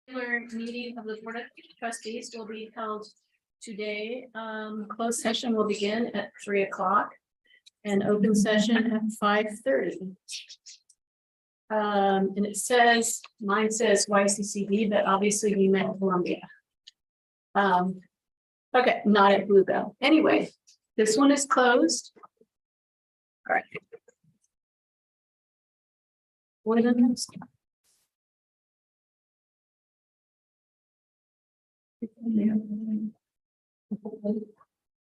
regular meeting of the Board of Trustees will be held today. Closed session will begin at 3 o'clock and open session at 5:30. And it says, mine says YCCB, but obviously we meant Columbia. Okay, not at Bluebell. Anyway, this one is closed. All right. What are the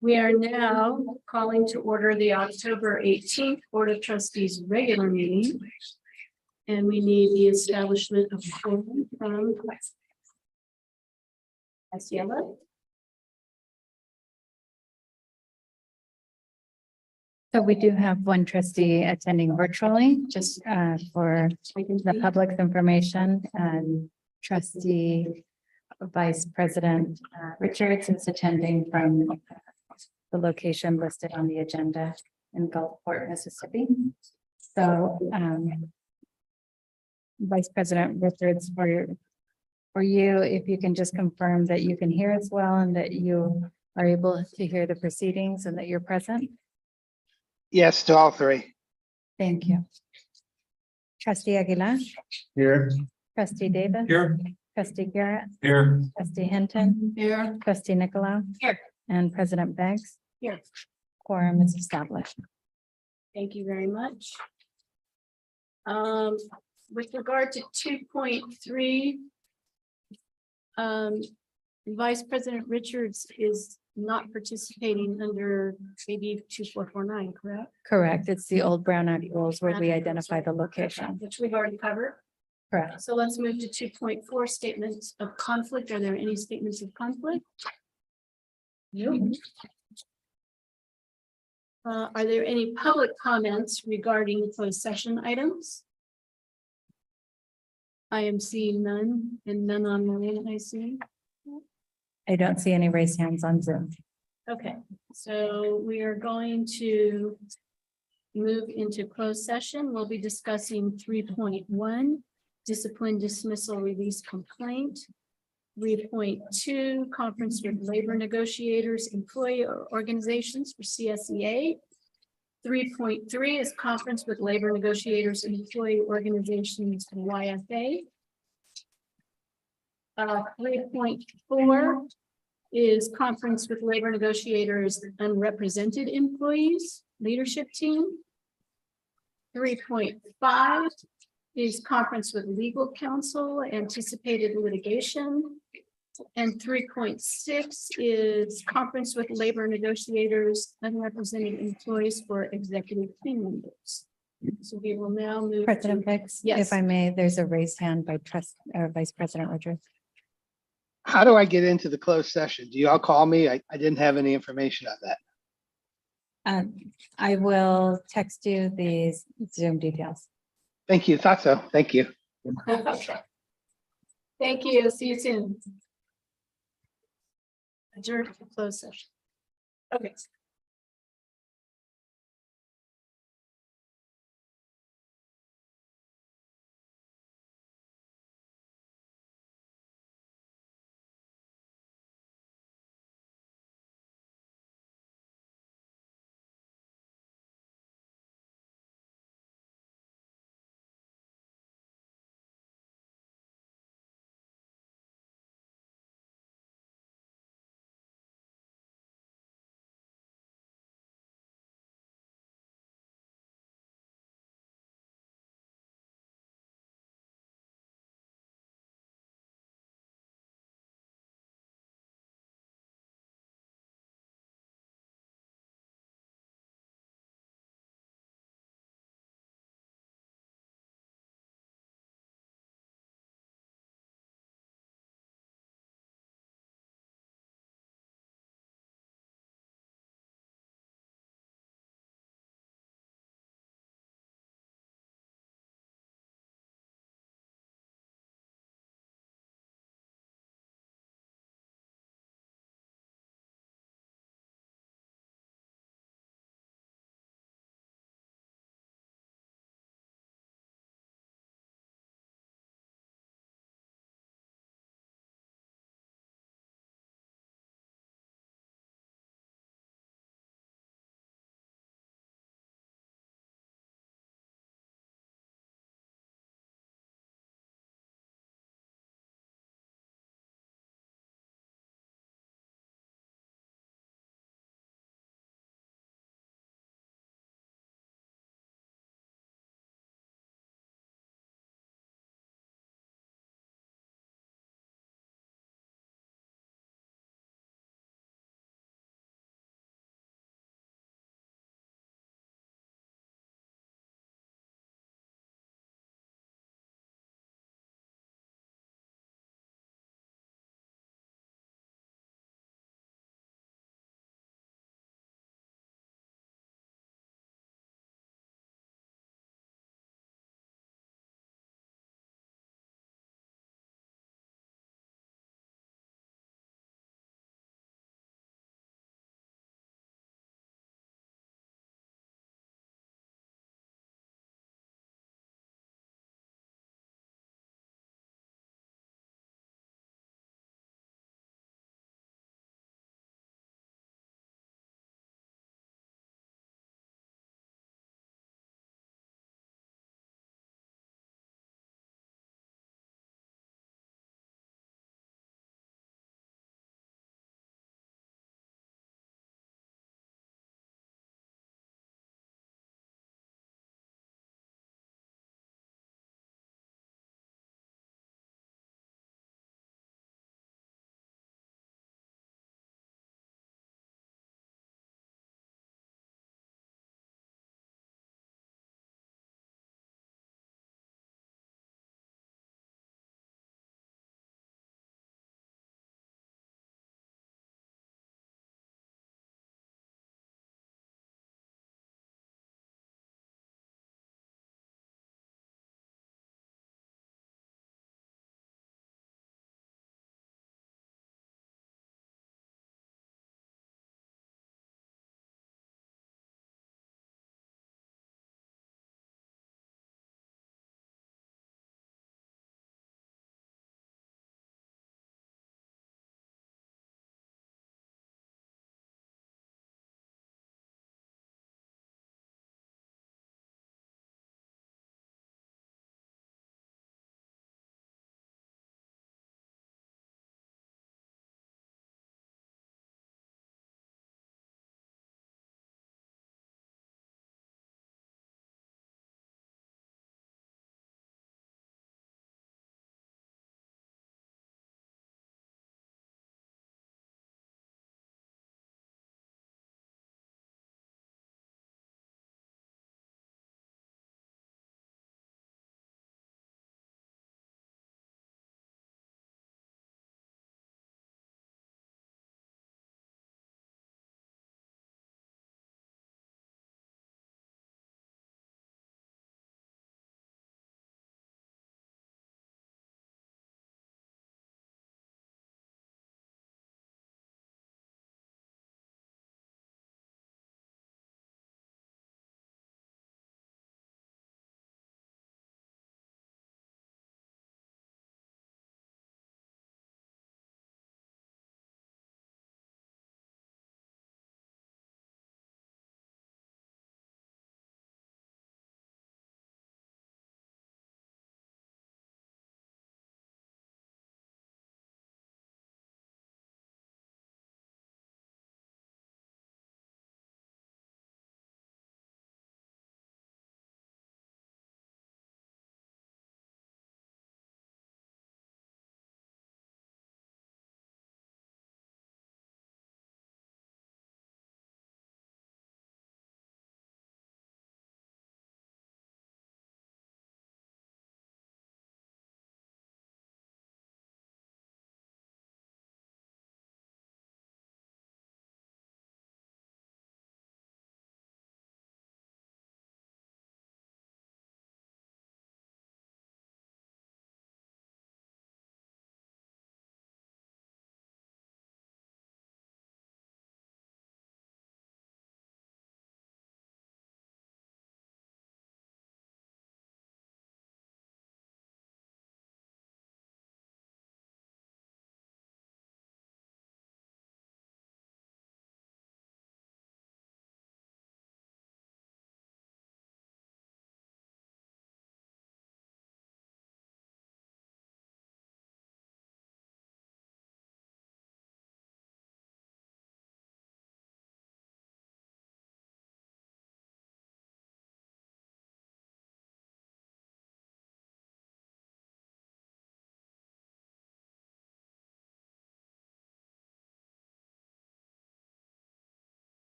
We are now calling to order the October 18th Board of Trustees regular meeting. And we need the establishment of quorum from Asiela. So we do have one trustee attending virtually, just for the public's information, and trustee Vice President Richards is attending from the location listed on the agenda in Gulfport, Mississippi. So Vice President Richards, for you, if you can just confirm that you can hear us well and that you are able to hear the proceedings and that you're present. Yes, to all three. Thank you. Trustee Aguilar, Here. trustee Davis. Here. Trustee Garrett, Here. trustee Hinton, Here. trustee Nicolau. Here. And President Beggs. Here. Quorum is established. Thank you very much. With regard to 2.3. Vice President Richards is not participating under maybe 2449, correct? Correct. It's the old Brown Act rules where we identify the location. Which we've already covered. Correct. So let's move to 2.4 statements of conflict. Are there any statements of conflict? No. Are there any public comments regarding closed session items? I am seeing none and none online, I see. I don't see any raised hands on Zoom. Okay, so we are going to move into closed session. We'll be discussing 3.1, discipline dismissal release complaint. 3.2, conference with labor negotiators, employee organizations for CSEA. 3.3 is conference with labor negotiators and employee organizations for YFA. 3.4 is conference with labor negotiators, unrepresented employees, leadership team. 3.5 is conference with legal counsel, anticipated litigation. And 3.6 is conference with labor negotiators, unrepresented employees for executive team members. So we will now move. President Beggs, Yes. if I may, there's a raised hand by Vice President Richards. How do I get into the closed session? Do you all call me? I didn't have any information on that. I will text you these Zoom details. Thank you. Thought so. Thank you. Thank you. See you soon. Adjourn to closed session. Okay.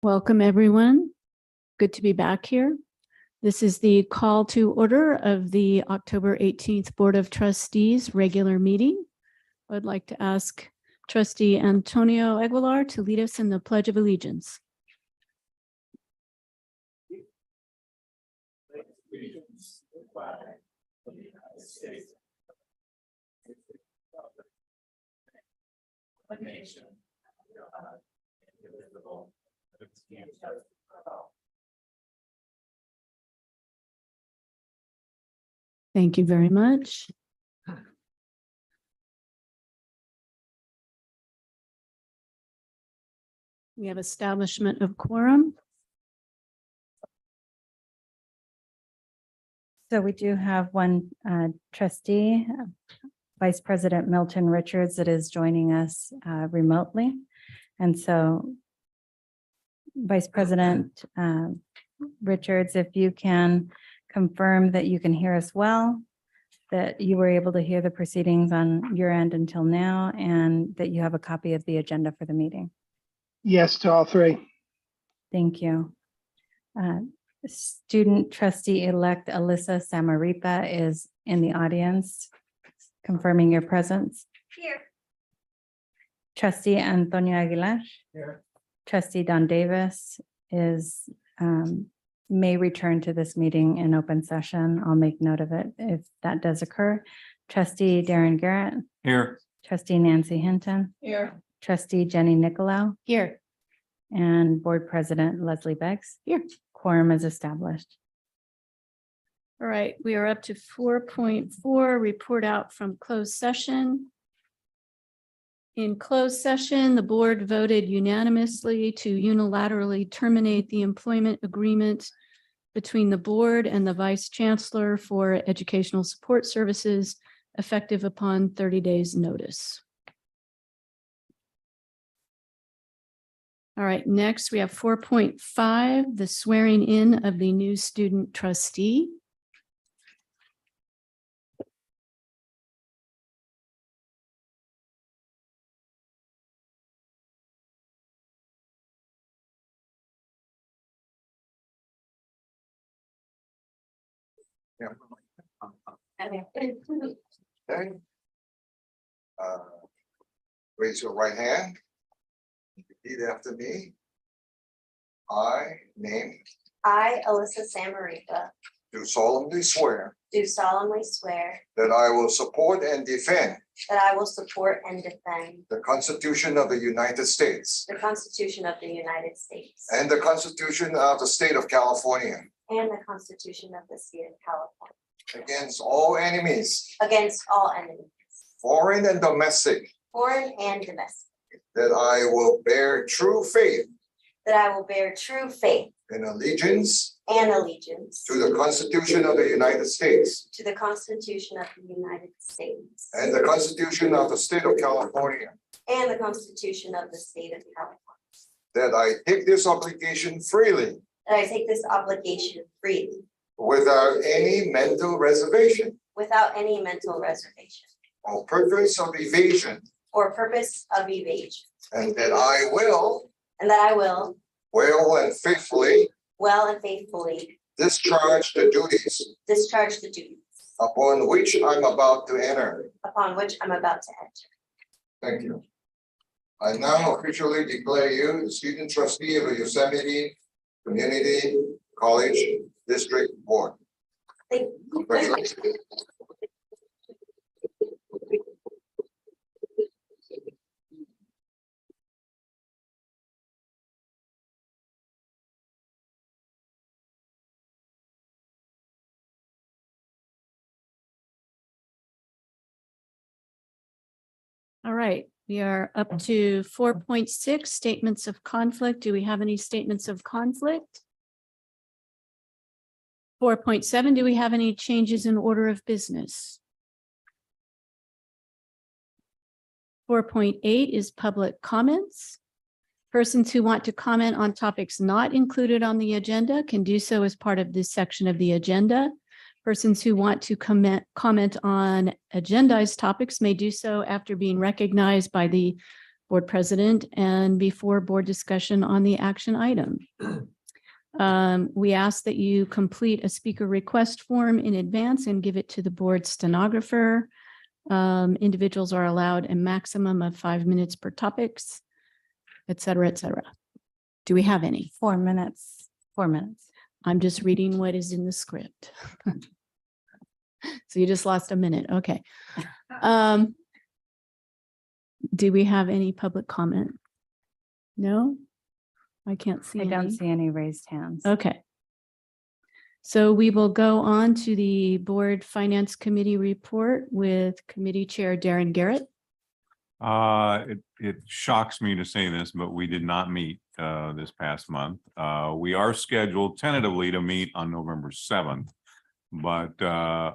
Welcome, everyone. Good to be back here. This is the call to order of the October 18th Board of Trustees regular meeting. I'd like to ask Trustee Antonio Aguilar to lead us in the Pledge of Allegiance. Thank you very much. We have establishment of quorum. So we do have one trustee, Vice President Milton Richards, that is joining us remotely. And so Vice President Richards, if you can confirm that you can hear us well, that you were able to hear the proceedings on your end until now, and that you have a copy of the agenda for the meeting. Yes to all three. Thank you. Student trustee-elect Alyssa Samaripa is in the audience, confirming your presence. Here. Trustee Antonio Aguilar. Here. Trustee Don Davis is, may return to this meeting in open session. I'll make note of it if that does occur. Trustee Darren Garrett. Here. Trustee Nancy Hinton. Here. Trustee Jenny Nicolau. Here. And Board President Leslie Beggs. Here. Quorum is established. All right, we are up to 4.4, report out from closed session. In closed session, the board voted unanimously to unilaterally terminate the employment agreement between the board and the vice chancellor for educational support services effective upon 30 days notice. All right, next we have 4.5, the swearing in of the new student trustee. Okay. Raise your right hand. Repeat after me. I Alyssa Samaripa, do solemnly swear do solemnly swear that I will support and defend that I will support and defend the Constitution of the United States the Constitution of the United States and the Constitution of the State of California and the Constitution of the State of California against all enemies, against all enemies, foreign and domestic, foreign and domestic, that I will bear true faith that I will bear true faith and allegiance and allegiance to the Constitution of the United States to the Constitution of the United States and the Constitution of the State of California, and the Constitution of the State of California, that I take this obligation freely that I take this obligation freely without any mental reservation without any mental reservation or purpose of evasion, or purpose of evasion, and that I will and that I will well and faithfully well and faithfully discharge the duties discharge the duties upon which I'm about to enter. upon which I'm about to enter. Thank you. I now officially declare you the student trustee of the Yosemite Community College District Board. Thank you. Congratulations. All right, we are up to 4.6, statements of conflict. Do we have any statements of conflict? 4.7, do we have any changes in order of business? 4.8 is public comments. Persons who want to comment on topics not included on the agenda can do so as part of this section of the agenda. Persons who want to comment on agendized topics may do so after being recognized by the board president, and before board discussion on the action item. We ask that you complete a speaker request form in advance and give it to the board stenographer. Individuals are allowed a maximum of 5 minutes per topics, et cetera, et cetera. Do we have any? 4 minutes, 4 minutes. I'm just reading what is in the script. So you just lost a minute. Okay. Do we have any public comment? No? I can't see I don't any. see any raised hands. Okay. So we will go on to the Board Finance Committee report with Committee Chair Darren Garrett. It shocks me to say this, but we did not meet this past month. We are scheduled tentatively to meet on November 7th. But I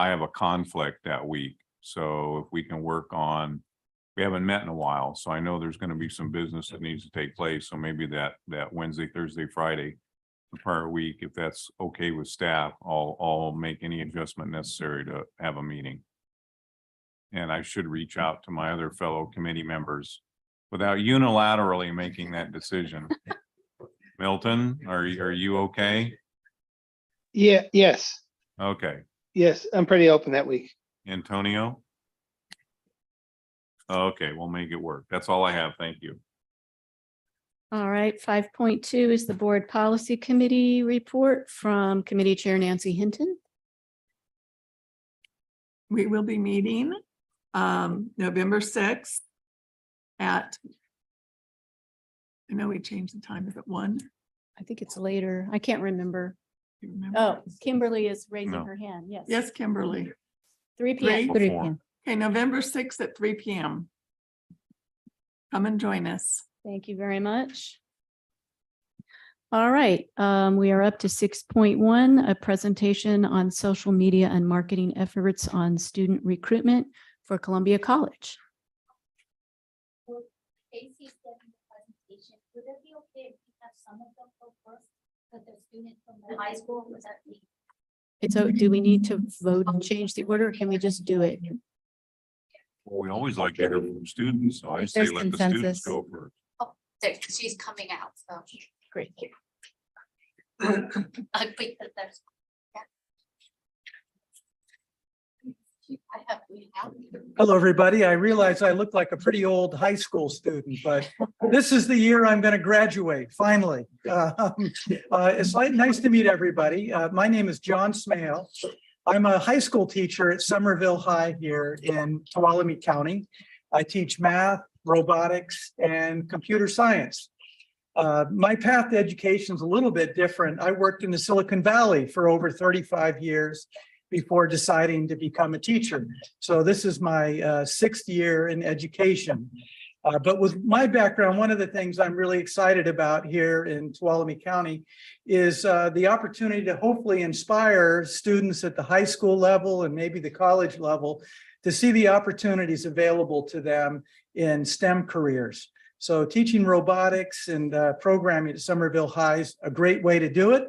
have a conflict that week. So if we can work on, we haven't met in a while, so I know there's going to be some business that needs to take place. So maybe that Wednesday, Thursday, Friday, the prior week, if that's okay with staff, I'll make any adjustment necessary to have a meeting. And I should reach out to my other fellow committee members without unilaterally making that decision. Milton, are you okay? Yeah, yes, Okay. yes, I'm pretty open that week. Antonio? Okay, we'll make it work. That's all I have. Thank you. All right, 5.2 is the Board Policy Committee report from Committee Chair Nancy Hinton. We will be meeting November 6th at, I know we changed the time, is it 1? I think it's later. I can't remember. Do you remember? Oh, Kimberly is raising No. her hand. Yes. Yes, Kimberly. 3 p.m. 3 Before. p.m. Okay, November 6th at 3 p.m. Come and join us. Thank you very much. All right, we are up to 6.1, a presentation on social media and marketing efforts on student recruitment for Columbia College. Casey's getting the presentation. Would it be okay if we have some of them go first? But the student from the high school, was that the? So do we need to vote and change the order? Or can we just do it? Well, we always like to hear from students, so I say There's let the students consensus. go first. There, she's coming out, so. Great. Wait, but there's. We have. Hello, everybody. I realize I look like a pretty old high school student, but this is the year I'm going to graduate, finally. It's nice to meet everybody. My name is John Smale. I'm a high school teacher at Somerville High here in Tuolumne County. I teach math, robotics, and computer science. My path to education is a little bit different. I worked in the Silicon Valley for over 35 years before deciding to become a teacher. So this is my sixth year in education. But with my background, one of the things I'm really excited about here in Tuolumne County is the opportunity to hopefully inspire students at the high school level and maybe the college level to see the opportunities available to them in STEM careers. So teaching robotics and programming at Somerville High is a great way to do it.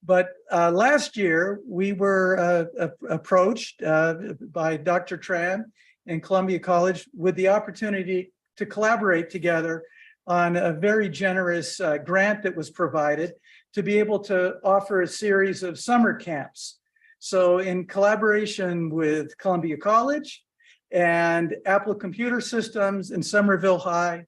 But last year, we were approached by Dr. Tran and Columbia College with the opportunity to collaborate together on a very generous grant that was provided to be able to offer a series of summer camps. So in collaboration with Columbia College and Apple Computer Systems and Somerville High,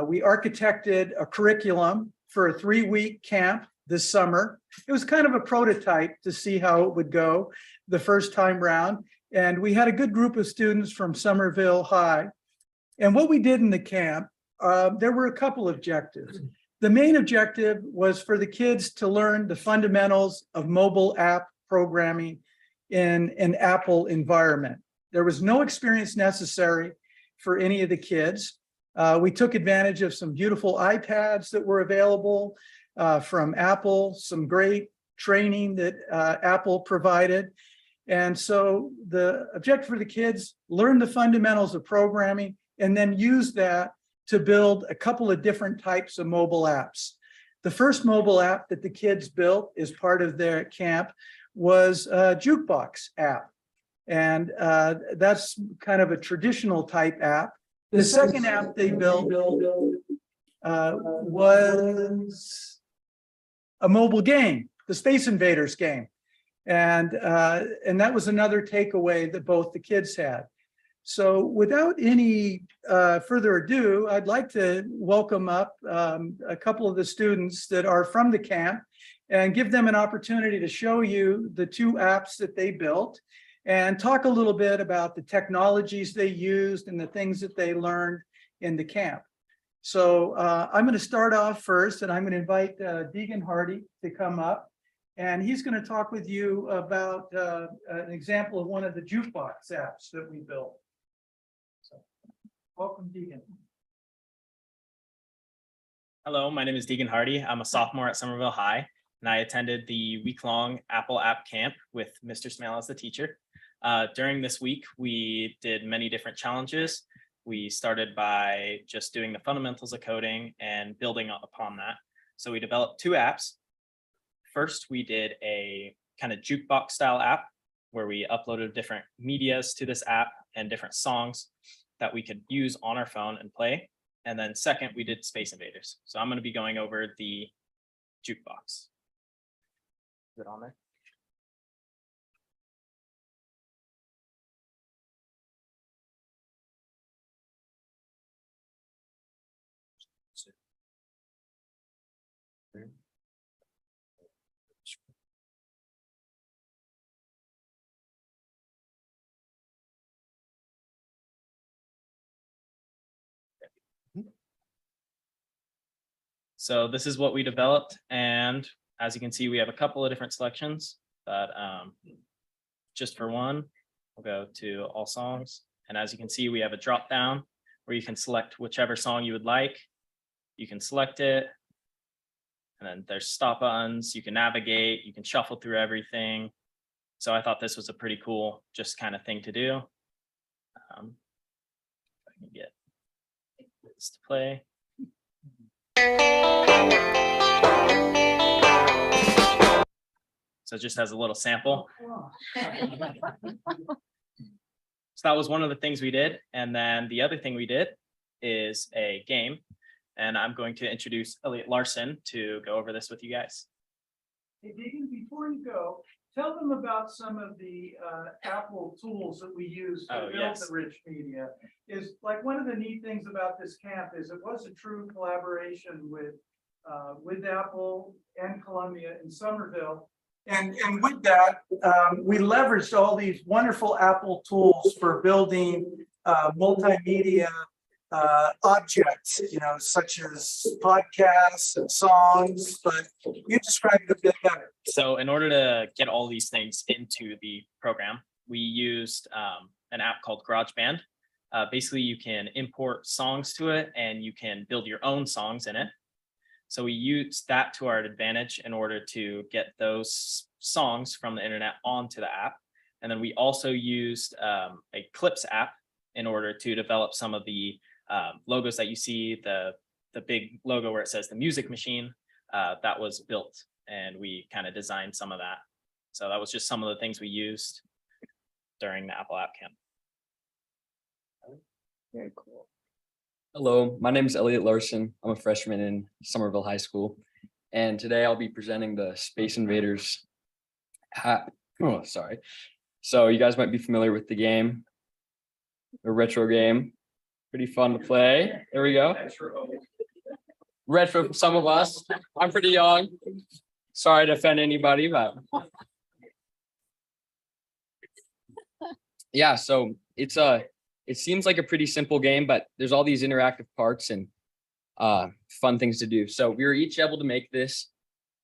we architected a curriculum for a 3-week camp this summer. It was kind of a prototype to see how it would go the first time round. And we had a good group of students from Somerville High. And what we did in the camp, there were a couple of objectives. The main objective was for the kids to learn the fundamentals of mobile app programming in an Apple environment. There was no experience necessary for any of the kids. We took advantage of some beautiful iPads that were available from Apple, some great training that Apple provided. And so the objective for the kids, learn the fundamentals of programming and then use that to build a couple of different types of mobile apps. The first mobile app that the kids built as part of their camp was a jukebox app. And that's kind of a traditional type app. The second app they built was a mobile game, the Space Invaders game. And that was another takeaway that both the kids had. So without any further ado, I'd like to welcome up a couple of the students that are from the camp and give them an opportunity to show you the two apps that they built and talk a little bit about the technologies they used and the things that they learned in the camp. So I'm going to start off first, and I'm going to invite Deegan Hardy to come up. And he's going to talk with you about an example of one of the jukebox apps that we built. So, welcome, Deegan. Hello, my name is Deegan Hardy. I'm a sophomore at Somerville High, and I attended the week-long Apple App Camp with Mr. Smale as the teacher. During this week, we did many different challenges. We started by just doing the fundamentals of coding and building upon that. So we developed two apps. First, we did a kind of jukebox style app where we uploaded different medias to this app and different songs that we could use on our phone and play. And then second, we did Space Invaders. So I'm going to be going over the jukebox. Is it on there? So this is what we developed, and as you can see, we have a couple of different selections, but just for one, we'll go to all songs. And as you can see, we have a drop down where you can select whichever song you would like. You can select it, and then there's stop buttons. You can navigate, you can shuffle through everything. So I thought this was a pretty cool, just kind of thing to do. If I can get this to play. So it just has a little sample. So that was one of the things we did. And then the other thing we did is a game. And I'm going to introduce Elliot Larson to go over this with you guys. Hey, Deegan, before you go, tell them about some of the Apple tools that we use to build yes. the rich media. Is like one of the neat things about this camp is it was a true collaboration with Apple and Columbia in Somerville. And with that, we leveraged all these wonderful Apple tools for building multimedia objects, you know, such as podcasts and songs, but you described it a bit better. So in order to get all these things into the program, we used an app called GarageBand. Basically, you can import songs to it and you can build your own songs in it. So we used that to our advantage in order to get those songs from the internet onto the app. And then we also used a Clips app in order to develop some of the logos that you see, the big logo where it says the music machine, that was built, and we kind of designed some of that. So that was just some of the things we used during the Apple App Camp. Very cool. Hello, my name is Elliot Larson. I'm a freshman in Somerville High School, and today I'll be presenting the Space Invaders app. Oh, sorry. So you guys might be familiar with the game, a retro game. Pretty fun to play. There we go. Retro for some of us. I'm pretty young. Sorry to offend anybody, but yeah. So it seems like a pretty simple game, but there's all these interactive parts and fun things to do. So we were each able to make this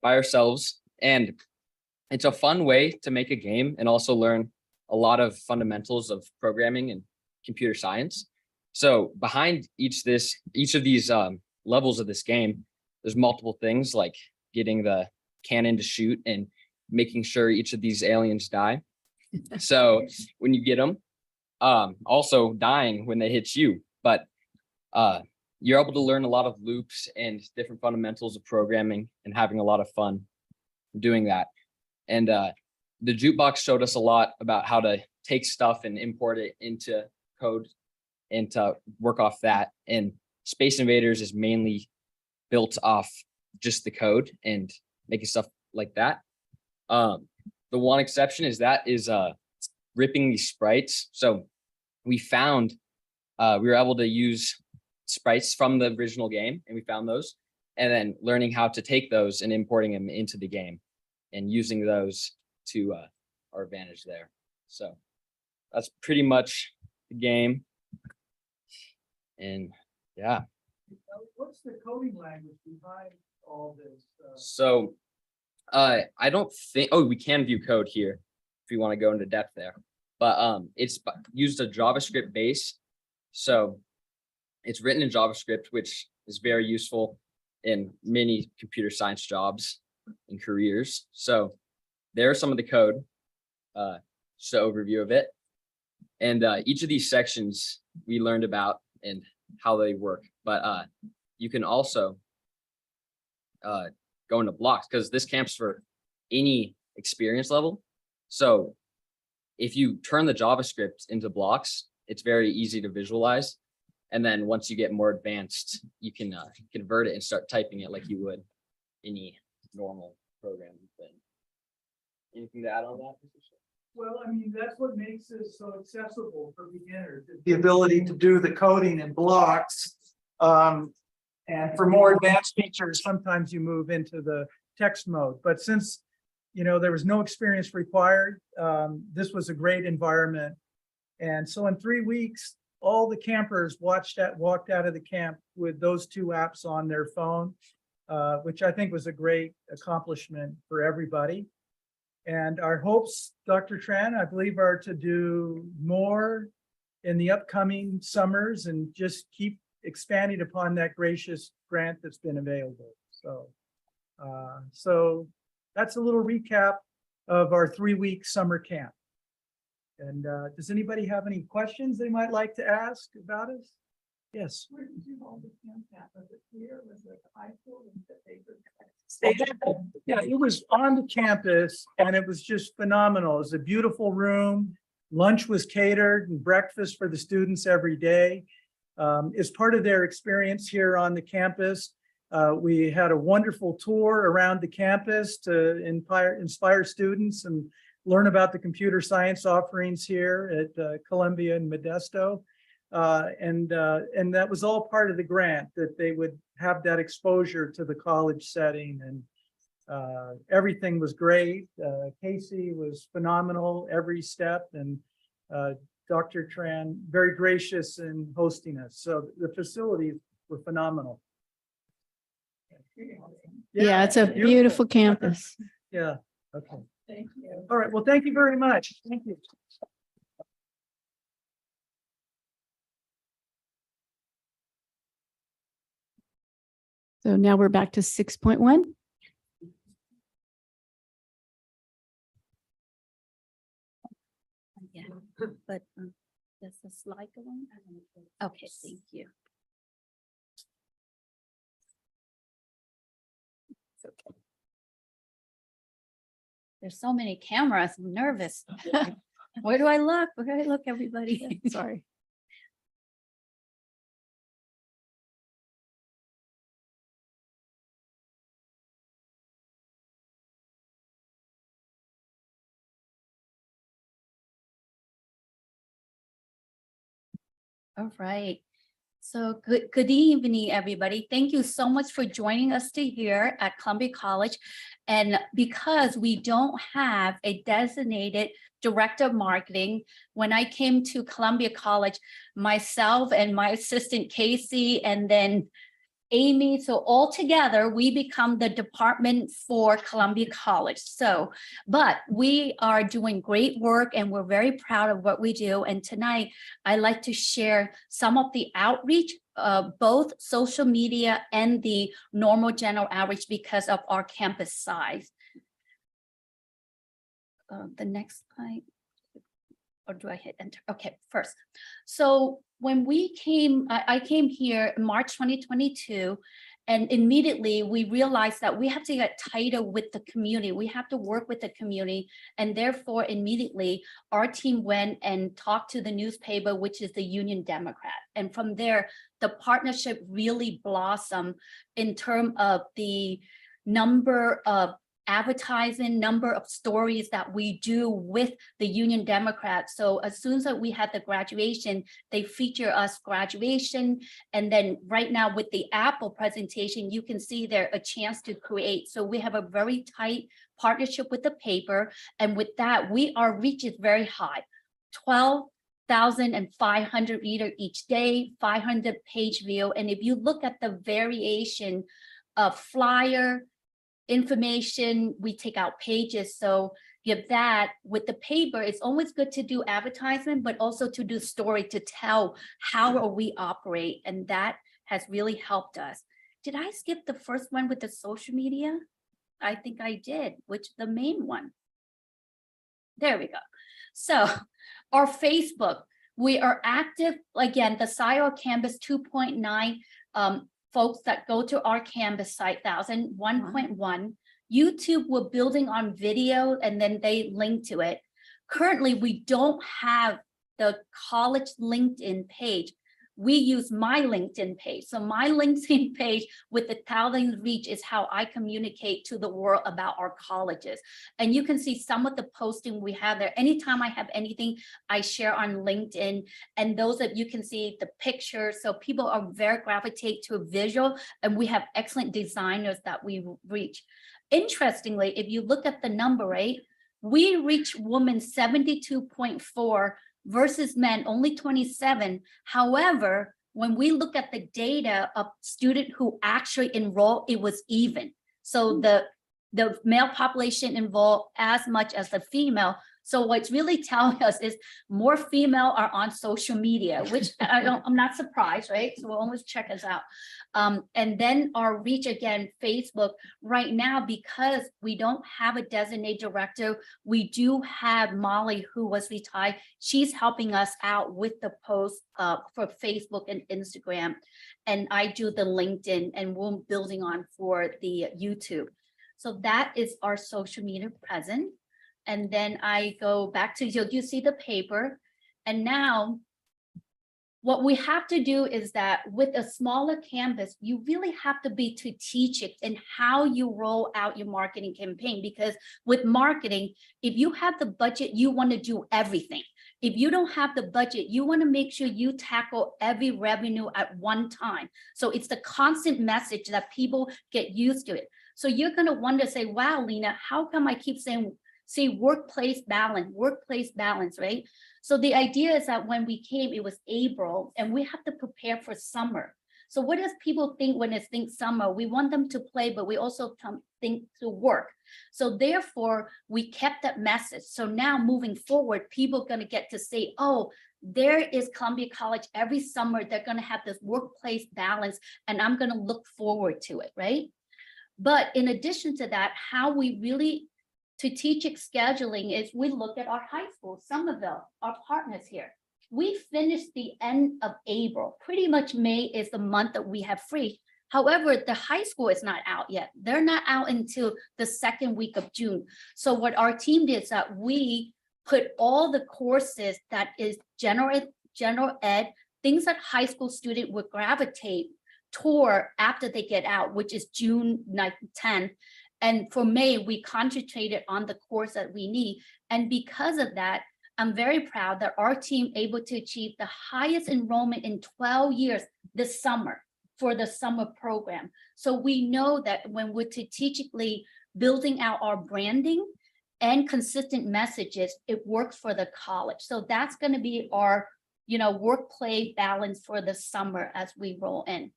by ourselves, and it's a fun way to make a game and also learn a lot of fundamentals of programming and computer science. So behind each of these levels of this game, there's multiple things like getting the cannon to shoot and making sure each of these aliens die. So when you get them, also dying when they hit you, but you're able to learn a lot of loops and different fundamentals of programming and having a lot of fun doing that. And the jukebox showed us a lot about how to take stuff and import it into code and to work off that. And Space Invaders is mainly built off just the code and making stuff like that. The one exception is ripping these sprites. So we found we were able to use sprites from the original game, and we found those, and then learning how to take those and importing them into the game and using those to our advantage there. So that's pretty much the game. And yeah. What's the coding language behind all this? So I don't think, oh, we can view code here if you want to go into depth there, but it's used a JavaScript base. So it's written in JavaScript, which is very useful in many computer science jobs and careers. So there's some of the code, just an overview of it. And each of these sections we learned about and how they work, but you can also go into blocks, because this camp's for any experience level. So if you turn the JavaScript into blocks, it's very easy to visualize. And then once you get more advanced, you can convert it and start typing it like you would any normal programming thing. Anything to add on that? Well, I mean, that's what makes this so accessible for beginners, is the ability to do the coding in blocks. And for more advanced features, sometimes you move into the text mode. But since, there was no experience required, this was a great environment. And so in 3 weeks, all the campers walked out of the camp with those 2 apps on their phone, which I think was a great accomplishment for everybody. And our hopes, Dr. Tran, I believe, are to do more in the upcoming summers and just keep expanding upon that gracious grant that's been available. So that's a little recap of our 3-week summer camp. And does anybody have any questions they might like to ask about us? Yes. Where did you hold the camp at? Was it here? Was it high school? Yeah, it was on the campus, and it was just phenomenal. It was a beautiful room. Lunch was catered and breakfast for the students every day. As part of their experience here on the campus, we had a wonderful tour around the campus to inspire students and learn about the computer science offerings here at Columbia and Modesto. And that was all part of the grant, that they would have that exposure to the college setting, and everything was great. Casey was phenomenal every step, and Dr. Tran, very gracious in hosting us. So the facilities were phenomenal. Yeah, it's a beautiful campus. Yeah, okay. Thank you. All right, well, thank you very much. Thank you. So now we're back to 6.1. Yeah, but does the slide go on? Okay, thank you. It's okay. There's so many cameras, I'm nervous. Where do I look? Where do I look, everybody? Sorry. All right. So good evening, everybody. Thank you so much for joining us here at Columbia College. And because we don't have a designated director of marketing, when I came to Columbia College, myself and my assistant Casey, and then Amy, so all together, we become the department for Columbia College. So, but we are doing great work and we're very proud of what we do. And tonight, I'd like to share some of the outreach, both social media and the normal general outreach because of our campus size. The next slide. Or do I hit enter? Okay, first. So when we came, I came here in March 2022, And immediately we realized that we have to get tighter with the community. We have to work with the community. And therefore, immediately our team went and talked to the newspaper, which is the Union Democrat. And from there, the partnership really blossomed in terms of the number of advertising, number of stories that we do with the Union Democrat. So as soon as we had the graduation, they feature us graduation. And then right now with the Apple presentation, you can see there a chance to create. So we have a very tight partnership with the paper. And with that, our reach is very high, 12,500 reader each day, 500 page view. And if you look at the variation of flyer, information, we take out pages. So you have that with the paper. It's always good to do advertisement, but also to do story to tell how we operate. And that has really helped us. Did I skip the first one with the social media? I think I did, which the main one. There we go. So our Facebook, we are active. Again, the SciO Canvas 2.9, folks that go to our Canvas site, 1.1. YouTube, we're building on video and then they link to it. Currently, we don't have the college LinkedIn page. We use my LinkedIn page. So my LinkedIn page with the 1,000 reach is how I communicate to the world about our colleges. And you can see some of the posting we have there. Anytime I have anything, I share on LinkedIn. And those that you can see the pictures. So people are very gravitate to a visual, and we have excellent designers that we reach. Interestingly, if you look at the number, right, we reach women 72.4 versus men only 27. However, when we look at the data of student who actually enrolled, it was even. So the male population involved as much as the female. So what's really telling us is more female are on social media, which I'm not surprised, right? So we'll always check us out. And then our reach, again, Facebook right now, because we don't have a designated director, we do have Molly, who was retired. She's helping us out with the post for Facebook and Instagram. And I do the LinkedIn, and we're building on for the YouTube. So that is our social media present. And then I go back to, you see the paper. And now what we have to do is that with a smaller canvas, you really have to be strategic in how you roll out your marketing campaign. Because with marketing, if you have the budget, you want to do everything. If you don't have the budget, you want to make sure you tackle every revenue at one time. So it's the constant message that people get used to it. So you're going to wonder, say, wow, Lena, how come I keep saying workplace balance, right? So the idea is that when we came, it was April, and we have to prepare for summer. So what does people think when they think summer? We want them to play, but we also think to work. So therefore, we kept that message. So now moving forward, people are going to get to say, oh, there is Columbia College every summer. They're going to have this workplace balance, and I'm going to look forward to it, right? But in addition to that, how we really strategic scheduling is we look at our high school, Somerville, our partners here. We finished the end of April. Pretty much May is the month that we have free. However, the high school is not out yet. They're not out until the second week of June. So what our team did is that we put all the courses that is general ed, things that high school student would gravitate toward after they get out, which is June 9th, 10th. And for May, we concentrated on the course that we need. And because of that, I'm very proud that our team able to achieve the highest enrollment in 12 years this summer for the summer program. So we know that when we're strategically building out our branding and consistent messages, it works for the college. So that's going to be our, work-play balance for the summer as we roll in.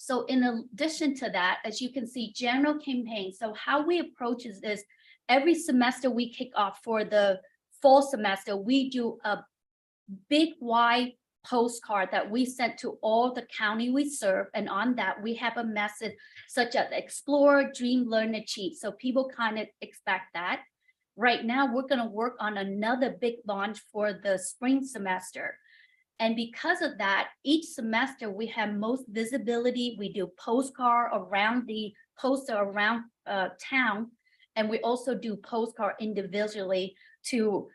So in addition to that, as you can see, general campaign. So how we approach is every semester we kick off for the fall semester, we do a big wide postcard that we sent to all the county we serve. And on that, we have a message such as explore, dream, learn, achieve. So people kind of expect that. Right now, we're going to work on another big launch for the spring semester. And because of that, each semester we have most visibility. We do postcard around the poster around town. And we also do postcard individually to,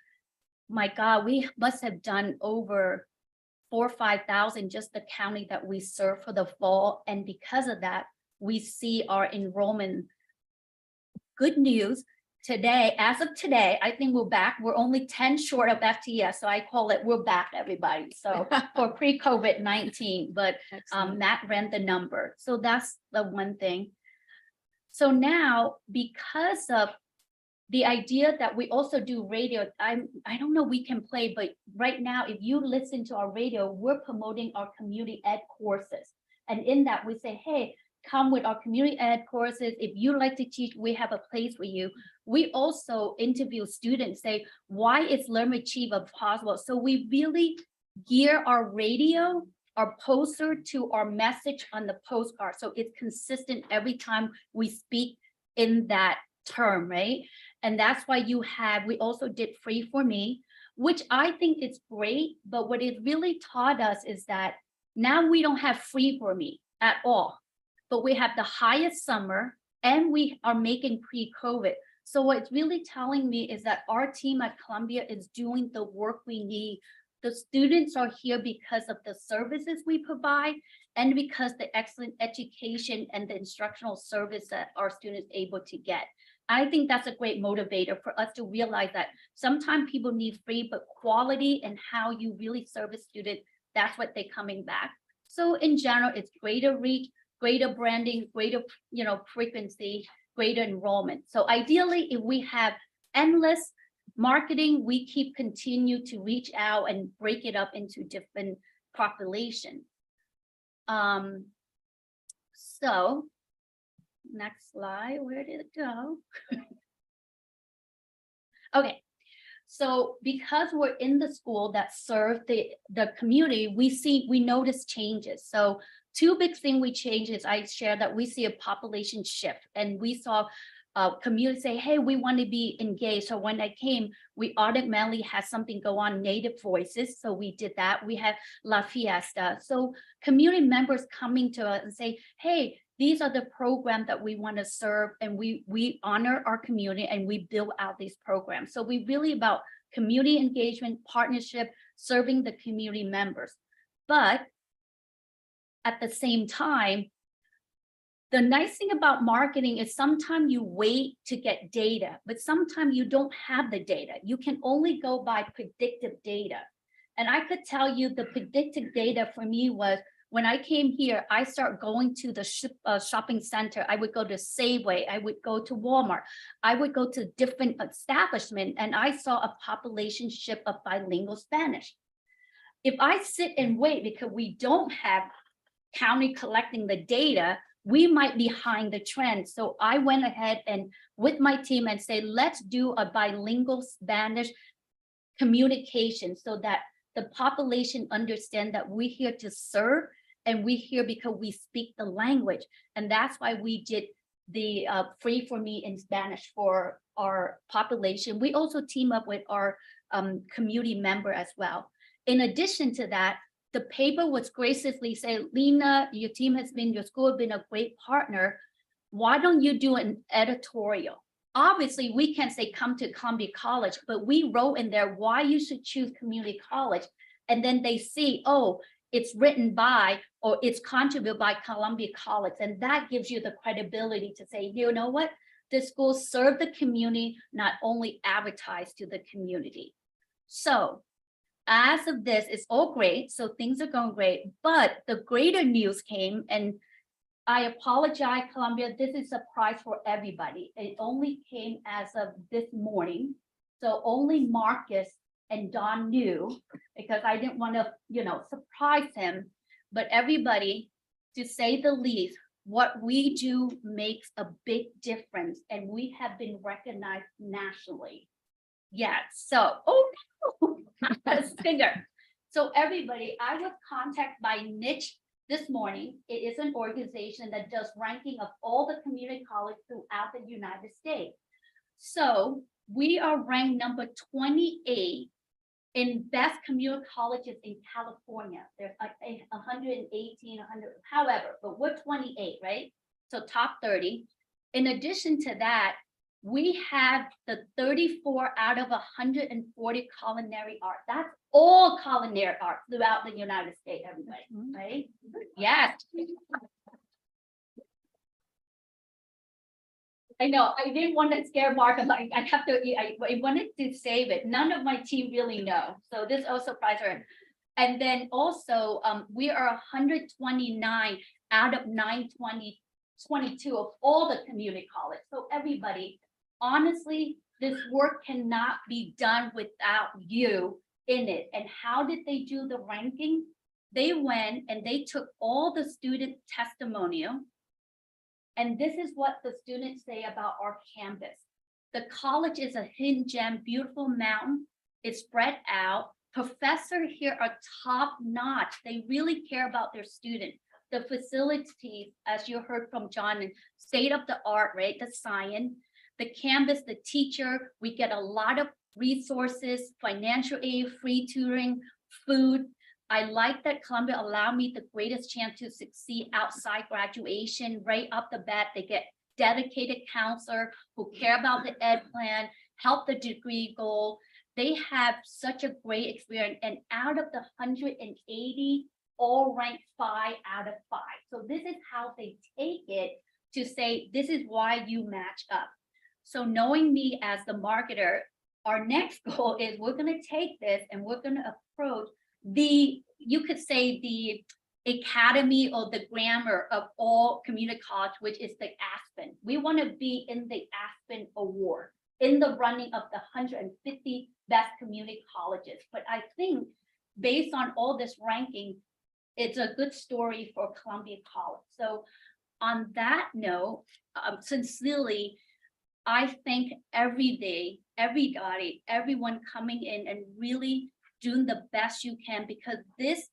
my God, we must have done over 4,000 or 5,000 just the county that we serve for the fall. And because of that, we see our enrollment. Good news today, as of today, I think we're back. We're only 10 short of FTS. So I call it, we're back, everybody. So for pre-COVID-19, but Matt ran the number. So that's the one thing. So now, because of the idea that we also do radio, I don't know we can play, but right now, if you listen to our radio, we're promoting our community ed courses. And in that we say, hey, come with our community ed courses. If you like to teach, we have a place for you. We also interview students, say, why is Learn Achieve possible? So we really gear our radio, our poster to our message on the postcard. So it's consistent every time we speak in that term, right? And that's why we also did Free for Me, which I think is great. But what it really taught us is that now we don't have Free for Me at all, but we have the highest summer and we are making pre-COVID. So what it's really telling me is that our team at Columbia is doing the work we need. The students are here because of the services we provide and because the excellent education and the instructional service that our students are able to get. I think that's a great motivator for us to realize that sometimes people need free, but quality and how you really serve a student, that's what they're coming back. So in general, it's greater reach, greater branding, greater frequency, greater enrollment. So ideally, if we have endless marketing, we continue to reach out and break it up into different population. So next slide, where did it go? Okay, so because we're in the school that serve the community, we notice changes. So two big things we changed is I shared that we see a population shift, and we saw community say, hey, we want to be engaged. So when I came, we automatically had something go on, Native Voices. So we did that. We had La Fiesta. So community members coming to us and say, hey, these are the programs that we want to serve, and we honor our community and we build out these programs. So we really about community engagement, partnership, serving the community members. But at the same time, the nice thing about marketing is sometimes you wait to get data, but sometimes you don't have the data. You can only go by predictive data. And I could tell you the predictive data for me was when I came here, I start going to the shopping center. I would go to Safeway. I would go to Walmart. I would go to different establishments, and I saw a population shift of bilingual Spanish. If I sit and wait because we don't have county collecting the data, we might be behind the trend. So I went ahead and with my team and say, let's do a bilingual Spanish communication so that the population understand that we're here to serve and we're here because we speak the language. And that's why we did the Free for Me in Spanish for our population. We also team up with our community member as well. In addition to that, the paper was graciously say, Lena, your school has been a great partner. Why don't you do an editorial? Obviously, we can say come to Columbia College, but we wrote in there why you should choose community college. And then they see, oh, it's written by or it's contributed by Columbia College. And that gives you the credibility to say, you know what? The school serve the community, not only advertise to the community. So as of this, it's all great. So things are going great, but the greater news came, and I apologize, Columbia, this is a surprise for everybody. It only came as of this morning. So only Marcus and Don knew, because I didn't want to, surprise him, but everybody, to say the least, what we do makes a big difference, and we have been recognized nationally. Yeah, so, oh no, stinger. So everybody, I was contacted by Niche this morning. It is an organization that does ranking of all the community colleges throughout the United States. So we are ranked number 28 in best community colleges in California, there's like 118, 100, however, but we're 28, right? So top 30. In addition to that, we have the 34 out of 140 culinary art. That's all culinary art throughout the United States, everybody, right? Yes. I know, I didn't want to scare Mark, I'm like, I have to, I wanted to save it. None of my team really know. So this also surprised her. And then also, we are 129 out of 922 of all the community college. So everybody, honestly, this work cannot be done without you in it. And how did they do the ranking? They went and they took all the student testimonial. And this is what the students say about our campus. The college is a hidden gem, beautiful mountain. It's spread out. Professors here are top notch. They really care about their students. The facilities, as you heard from John, and state of the art, right? The science, the campus, the teacher. We get a lot of resources, financial aid, free tutoring, food. I like that Columbia allowed me the greatest chance to succeed outside graduation. Right up the bat, they get dedicated counselor who care about the ed plan, help the degree goal. They have such a great experience. And out of the 180, all ranked 5 out of 5. So this is how they take it to say, this is why you match up. So knowing me as the marketer, our next goal is we're going to take this and we're going to approach the, you could say the academy or the grammar of all community college, which is the Aspen. We want to be in the Aspen Award, in the running of the 150 best community colleges. But I think based on all this ranking, it's a good story for Columbia College. So on that note, sincerely, I thank every day, everybody, everyone coming in and really doing the best you can, because this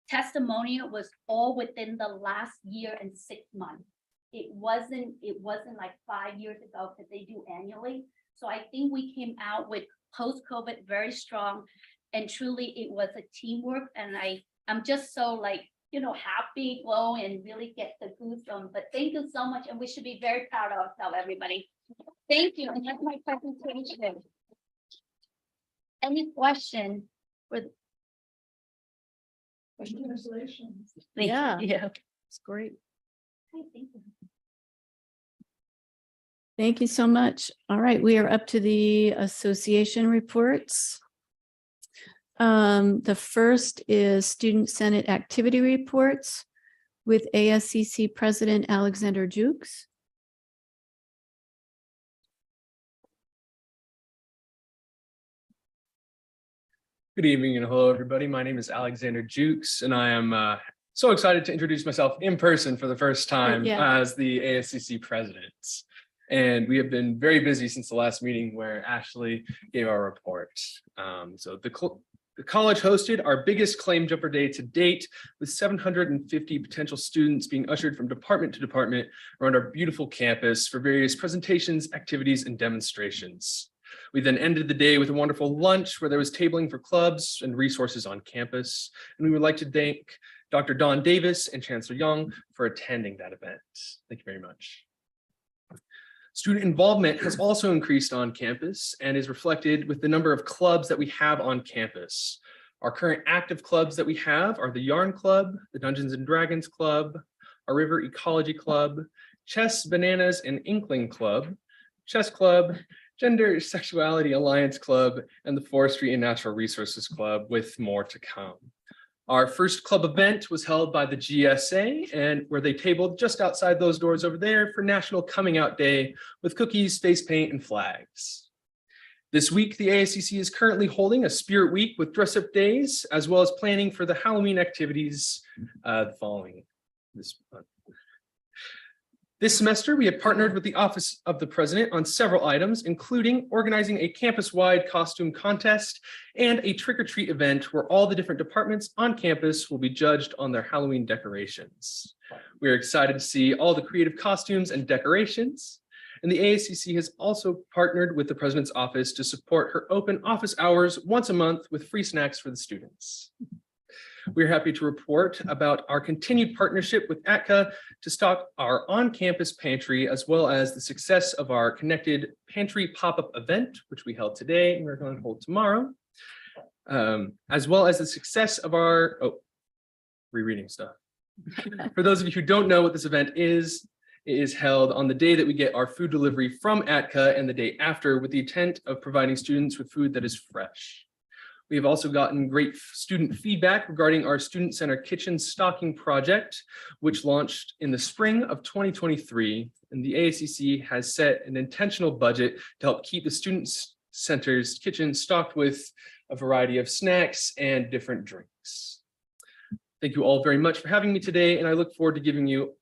testimonial was all within the last year and 6 months. It wasn't like 5 years ago, because they do annually. So I think we came out with post-COVID very strong, and truly it was a teamwork. And I'm just so happy, glow, and really get the goosebumps. But thank you so much, and we should be very proud of ourselves, everybody. Thank you, and that's my presentation. Any question? Congratulations. Yeah. Yeah. It's great. Thank you. Thank you so much. All right, we are up to the association reports. The first is Student Senate activity reports with ASCC President Alexander Jukes. Good evening and hello, everybody. My name is Alexander Jukes, and I am so excited to introduce myself in person for the first time as the ASCC president. And we have been very busy since the last meeting where Ashley gave our report. So the college hosted our biggest claim jumper day to date, with 750 potential students being ushered from department to department around our beautiful campus for various presentations, activities, and demonstrations. We then ended the day with a wonderful lunch where there was tabling for clubs and resources on campus. And we would like to thank Dr. Dawn Davis and Chancellor Young for attending that event. Thank you very much. Student involvement has also increased on campus and is reflected with the number of clubs that we have on campus. Our current active clubs that we have are the Yarn Club, the Dungeons and Dragons Club, our River Ecology Club, Chess, Bananas, and Inkling Club, Chess Club, Gender Sexuality Alliance Club, and the Forestry and Natural Resources Club, with more to come. Our first club event was held by the GSA, and where they tabled just outside those doors over there for National Coming Out Day with cookies, face paint, and flags. This week, the ASCC is currently holding a Spirit Week with dress-up days, as well as planning for the Halloween activities following this month. This semester, we have partnered with the Office of the President on several items, including organizing a campus-wide costume contest and a trick-or-treat event where all the different departments on campus will be judged on their Halloween decorations. We're excited to see all the creative costumes and decorations. And the AACC has also partnered with the president's office to support her open office hours once a month with free snacks for the students. We're happy to report about our continued partnership with ATCA to stock our on-campus pantry, as well as the success of our connected pantry pop-up event, which we held today and we're going to hold tomorrow. As well as the success of our, rereading stuff. For those of you who don't know what this event is, it is held on the day that we get our food delivery from ATCA and the day after, with the intent of providing students with food that is fresh. We have also gotten great student feedback regarding our Student Center Kitchen Stocking Project, which launched in the spring of 2023. And the AACC has set an intentional budget to help keep the Student Center's kitchen stocked with a variety of snacks and different drinks. Thank you all very much for having me today, and I look forward to giving you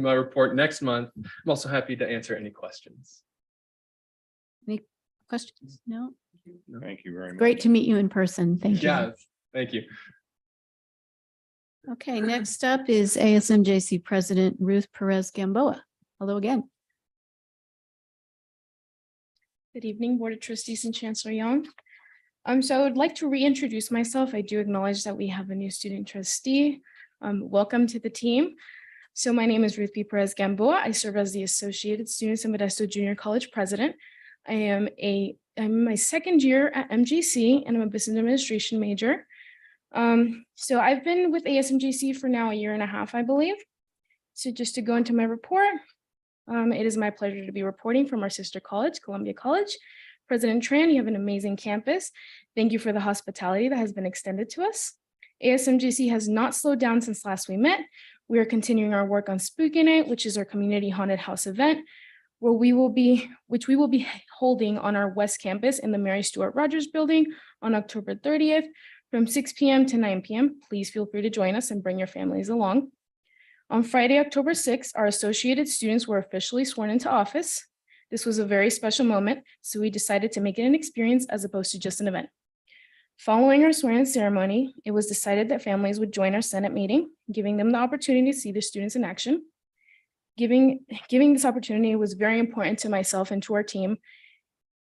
my report next month. I'm also happy to answer any questions. Any questions? No? Thank you very much. Great to meet you in person. Thank you. Yeah, thank you. Okay, next up is ASMJC President Ruth Perez Gamboa. Hello again. Good evening, Board of Trustees and Chancellor Young. So I would like to reintroduce myself. I do acknowledge that we have a new student trustee. Welcome to the team. So my name is Ruth P. Perez Gamboa. I serve as the Associated Students in Modesto Junior College President. I'm in my second year at MJC and I'm a business administration major. So I've been with ASMJC for now 1.5 years, I believe. So just to go into my report, it is my pleasure to be reporting from our sister college, Columbia College. President Tran, you have an amazing campus. Thank you for the hospitality that has been extended to us. ASMJC has not slowed down since last we met. We are continuing our work on Spooky Night, which is our community haunted house event, which we will be holding on our West Campus in the Mary Stuart Rogers Building on October 30th from 6 p.m. to 9 p.m. Please feel free to join us and bring your families along. On Friday, October 6th, our associated students were officially sworn into office. This was a very special moment, so we decided to make it an experience as opposed to just an event. Following our swearing ceremony, it was decided that families would join our Senate meeting, giving them the opportunity to see the students in action. Giving this opportunity was very important to myself and to our team.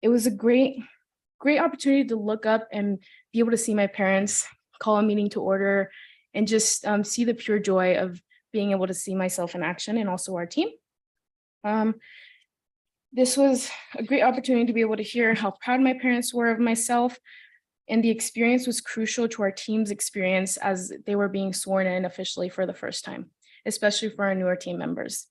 It was a great opportunity to look up and be able to see my parents, call a meeting to order, and just see the pure joy of being able to see myself in action and also our team. This was a great opportunity to be able to hear how proud my parents were of myself, and the experience was crucial to our team's experience as they were being sworn in officially for the first time, especially for our newer team members.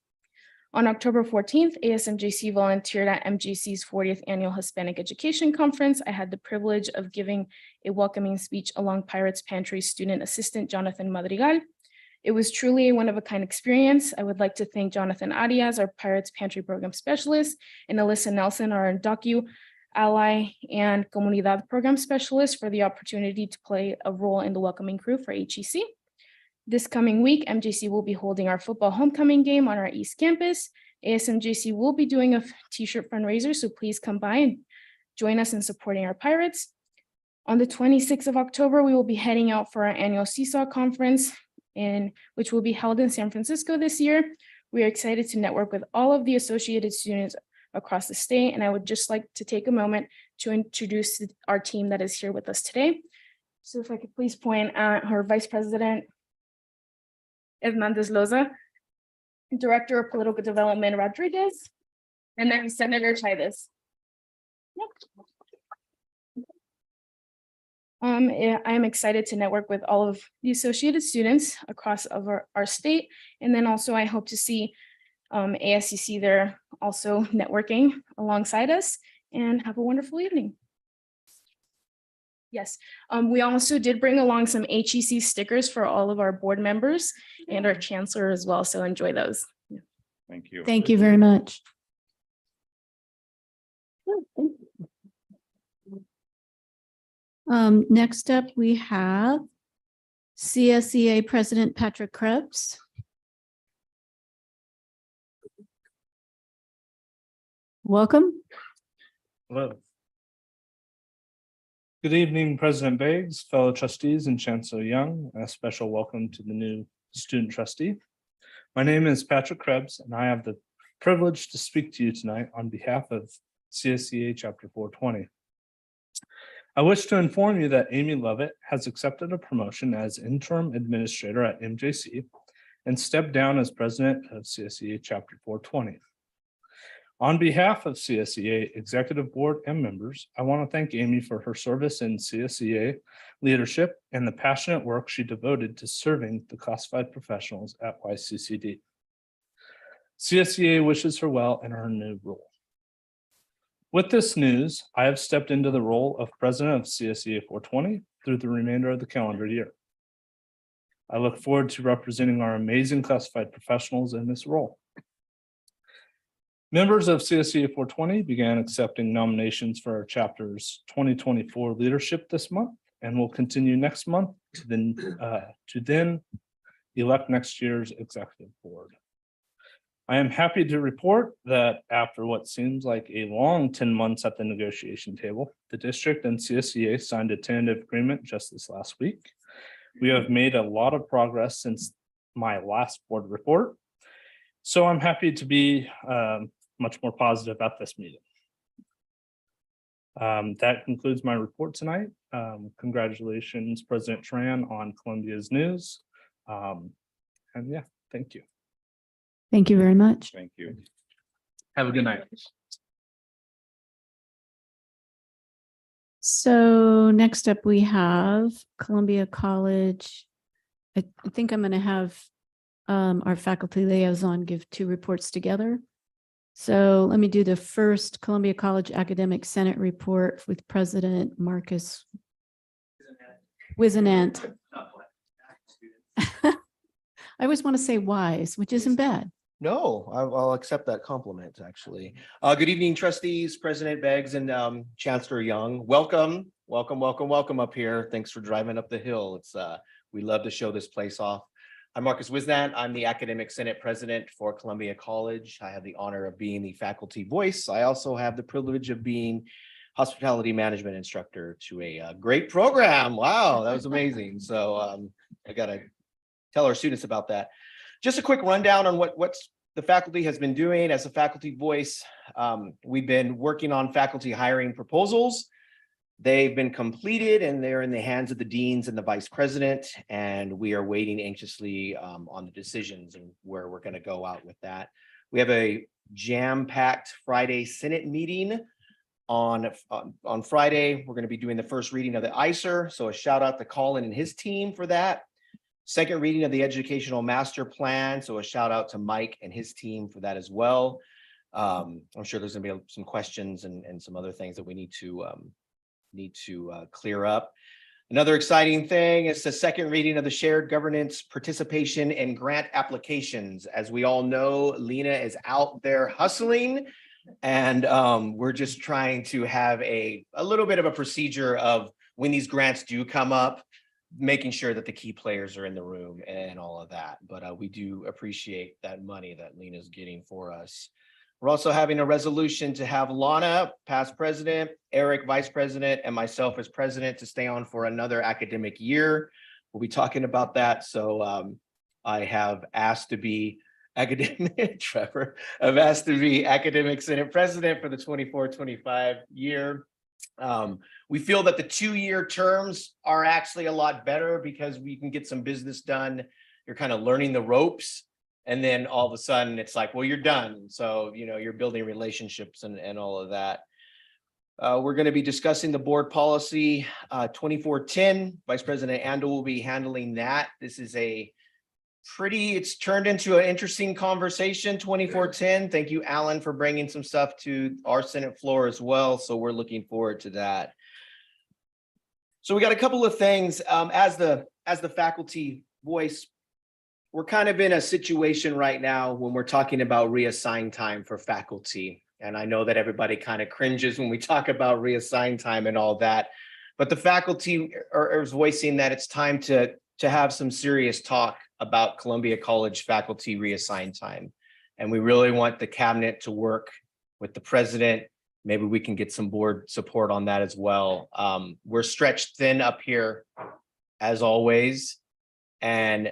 On October 14th, ASMJC volunteered at MJC's 40th Annual Hispanic Education Conference. I had the privilege of giving a welcoming speech along Pirates Pantry student assistant Jonathan Madrigal. It was truly a one-of-a-kind experience. I would like to thank Jonathan Arias, our Pirates Pantry Program Specialist, and Alyssa Nelson, our DOCU Ally and Comunidad Program Specialist, for the opportunity to play a role in the welcoming crew for HEC. This coming week, MJC will be holding our football homecoming game on our East Campus. ASMJC will be doing a t-shirt fundraiser, so please come by and join us in supporting our Pirates. On the 26th of October, we will be heading out for our annual Seesaw Conference, which will be held in San Francisco this year. We are excited to network with all of the associated students across the state, and I would just like to take a moment to introduce our team that is here with us today. So if I could please point at our Vice President, Hernandez Loza, Director of Political Development, Rodriguez, and then Senator Chávez. I am excited to network with all of the associated students across our state. And then also I hope to see ASCC there also networking alongside us, and have a wonderful evening. Yes, we also did bring along some HEC stickers for all of our board members and our chancellor as well, so enjoy those. Thank you. Thank you very much. Next up, we have CSEA President Patrick Krebs. Welcome. Hello. Good evening, President Biggs, fellow trustees, and Chancellor Young. A special welcome to the new student trustee. My name is Patrick Krebs, and I have the privileged to speak to you tonight on behalf of CSEA Chapter 420. I wish to inform you that Amy Lovett has accepted a promotion as interim administrator at MJC and stepped down as president of CSEA Chapter 420. On behalf of CSEA Executive Board and members, I want to thank Amy for her service in CSEA leadership and the passionate work she devoted to serving the classified professionals at YCCD. CSEA wishes her well in her new role. With this news, I have stepped into the role of president of CSEA 420 through the remainder of the calendar year. I look forward to representing our amazing classified professionals in this role. Members of CSEA 420 began accepting nominations for our chapter's 2024 leadership this month and will continue next month to then elect next year's executive board. I am happy to report that after what seems like a long 10 months at the negotiation table, the district and CSEA signed a tentative agreement just this last week. We have made a lot of progress since my last board report, so I'm happy to be much more positive at this meeting. That concludes my report tonight. Congratulations, President Tran, on Columbia's news. And yeah, thank you. Thank you very much. Thank you. Have a good night. So next up, we have Columbia College. I think I'm going to have our faculty liaison give two reports together. So let me do the first Columbia College Academic Senate report with President Marcus Wisenant. I always want to say wise, which isn't bad. No, I'll accept that compliment, actually. Good evening, trustees, President Beggs, and Chancellor Young. Welcome, welcome, welcome, welcome up here. Thanks for driving up the hill. It's we love to show this place off. I'm Marcus Wisenant. I'm the Academic Senate President for Columbia College. I have the honor of being the faculty voice. I also have the privilege of being hospitality management instructor to a great program. Wow, that was amazing. So I got to tell our students about that. Just a quick rundown on what's the faculty has been doing as a faculty voice. We've been working on faculty hiring proposals. They've been completed and they're in the hands of the deans and the vice president, and we are waiting anxiously on the decisions and where we're going to go out with that. We have a jam-packed Friday Senate meeting on Friday. We're going to be doing the first reading of the ICER, so a shout out to Colin and his team for that. Second reading of the Educational Master Plan, so a shout out to Mike and his team for that as well. I'm sure there's going to be some questions and some other things that we need to clear up. Another exciting thing is the second reading of the shared governance participation and grant applications. As we all know, Lena is out there hustling, and we're just trying to have a little bit of a procedure of when these grants do come up, making sure that the key players are in the room and all of that. But we do appreciate that money that Lena's getting for us. We're also having a resolution to have Lana, past president, Eric, vice president, and myself as president to stay on for another academic year. We'll be talking about that. So I have asked to be academic, Trevor, I've asked to be academic senate president for the 24-25 year. We feel that the 2-year terms are actually a lot better because we can get some business done. You're kind of learning the ropes. And then all of a sudden it's like, well, you're done. So, you know, you're building relationships and all of that. We're going to be discussing the board policy 2410. Vice President Andel will be handling that. This is it's turned into an interesting conversation, 2410. Thank you, Alan, for bringing some stuff to our Senate floor as well. So we're looking forward to that. So we got a couple of things as the faculty voice. We're kind of in a situation right now when we're talking about reassigned time for faculty. And I know that everybody kind of cringes when we talk about reassigned time and all that, but the faculty are voicing that it's time to have some serious talk about Columbia College faculty reassigned time. And we really want the cabinet to work with the president. Maybe we can get some board support on that as well. We're stretched thin up here as always. And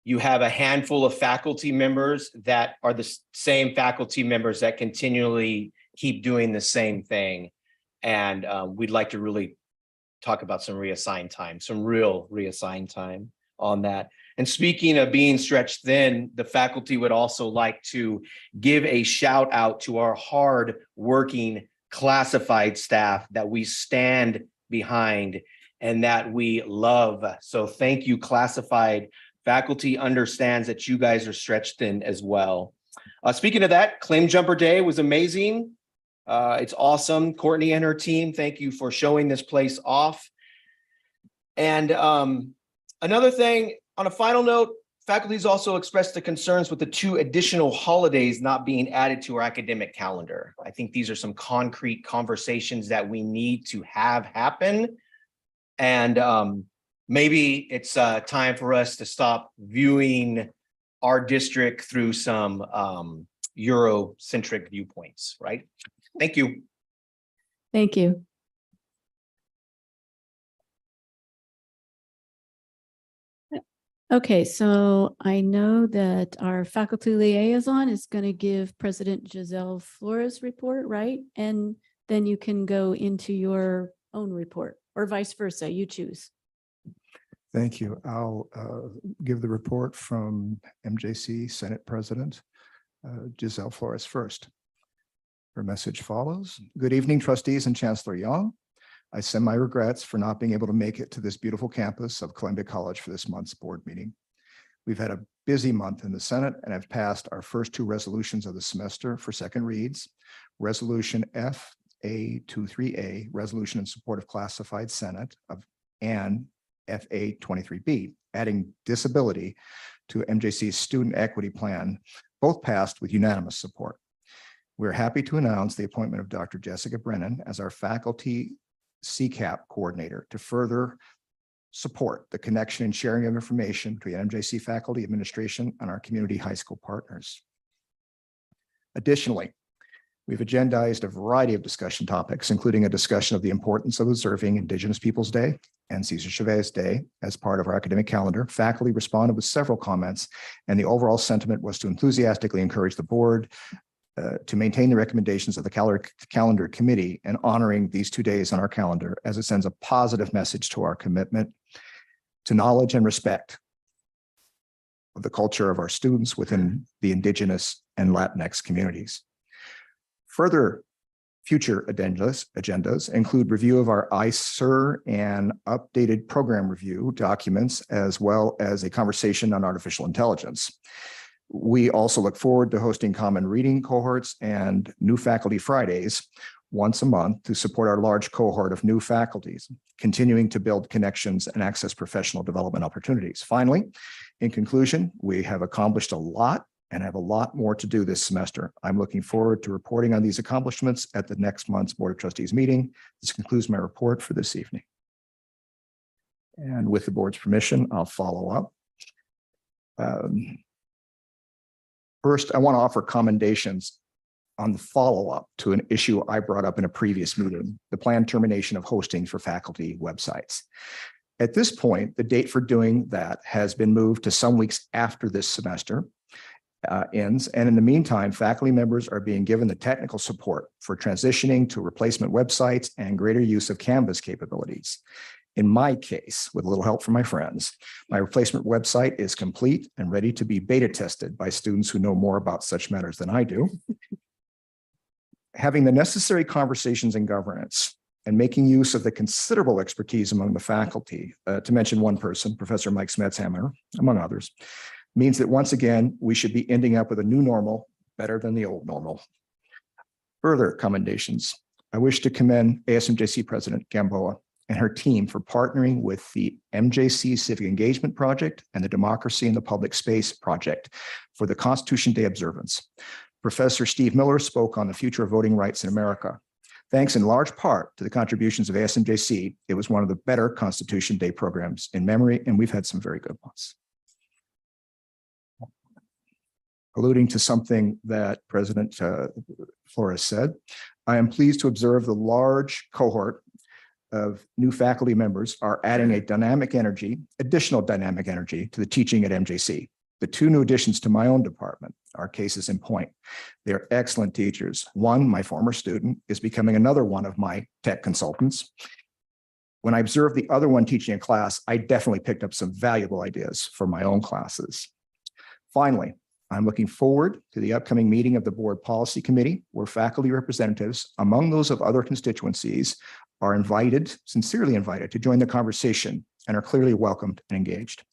You have a handful of faculty members that are the same faculty members that continually keep doing the same thing. And we'd like to really talk about some reassigned time, some real reassigned time on that. And speaking of being stretched thin, the faculty would also like to give a shout out to our hard-working classified staff that we stand behind and that we love. So thank you, classified. Faculty understands that you guys are stretched thin as well. Speaking of that, Claim Jumper Day was amazing. It's awesome. Courtney and her team, thank you for showing this place off. And another thing, on a final note, faculty has also expressed the concerns with the 2 additional holidays not being added to our academic calendar. I think these are some concrete conversations that we need to have happen. And maybe it's time for us to stop viewing our district through some Eurocentric viewpoints, right? Thank you. Thank you. Okay, so I know that our faculty liaison is going to give President Giselle Flores report, right? And then you can go into your own report or vice versa, you choose. Thank you. I'll give the report from MJC Senate President Giselle Flores first. Her message follows. Good evening, trustees and Chancellor Young. I send my regrets for not being able to make it to this beautiful campus of Columbia College for this month's board meeting. We've had a busy month in the Senate and have passed our first 2 resolutions of the semester for second reads. Resolution FA23A, resolution in support of classified Senate and FA23B, adding disability to MJC's student equity plan, both passed with unanimous support. We're happy to announce the appointment of Dr. Jessica Brennan as our faculty CCAP coordinator to further support the connection and sharing of information between MJC faculty, administration, and our community high school partners. Additionally, we've agendized a variety of discussion topics, including a discussion of the importance of observing Indigenous Peoples Day and Cesar Chavez Day as part of our academic calendar. Faculty responded with several comments, and the overall sentiment was to enthusiastically encourage the board to maintain the recommendations of the calendar committee and honoring these 2 days on our calendar, as it sends a positive message to our commitment to knowledge and respect of the culture of our students within the Indigenous and Latinx communities. Further future agendas include review of our ICER and updated program review documents, as well as a conversation on artificial intelligence. We also look forward to hosting common reading cohorts and new faculty Fridays once a month to support our large cohort of new faculties, continuing to build connections and access professional development opportunities. Finally, in conclusion, we have accomplished a lot and have a lot more to do this semester. I'm looking forward to reporting on these accomplishments at the next month's Board of Trustees meeting. This concludes my report for this evening. And with the board's permission, I'll follow up. First, I want to offer commendations on the follow-up to an issue I brought up in a previous meeting, the planned termination of hosting for faculty websites. At this point, the date for doing that has been moved to some weeks after this semester ends. And in the meantime, faculty members are being given the technical support for transitioning to replacement websites and greater use of Canvas capabilities. In my case, with a little help from my friends, my replacement website is complete and ready to be beta tested by students who know more about such matters than I do. Having the necessary conversations in governance and making use of the considerable expertise among the faculty, to mention one person, Professor Mike Smetshammer, among others, means that once again, we should be ending up with a new normal better than the old normal. Further commendations. I wish to commend ASMJC President Gamboa and her team for partnering with the MJC Civic Engagement Project and the Democracy in the Public Space Project for the Constitution Day observance. Professor Steve Miller spoke on the future of voting rights in America. Thanks in large part to the contributions of ASMJC, it was one of the better Constitution Day programs in memory, and we've had some very good ones. Alluding to something that President Flores said, I am pleased to observe the large cohort of new faculty members are adding a additional dynamic energy to the teaching at MJC. The two new additions to my own department are cases in point. They're excellent teachers. One, my former student, is becoming another one of my tech consultants. When I observed the other one teaching a class, I definitely picked up some valuable ideas for my own classes. Finally, I'm looking forward to the upcoming meeting of the Board Policy Committee, where faculty representatives, among those of other constituencies, are invited, sincerely invited, to join the conversation and are clearly welcomed and engaged.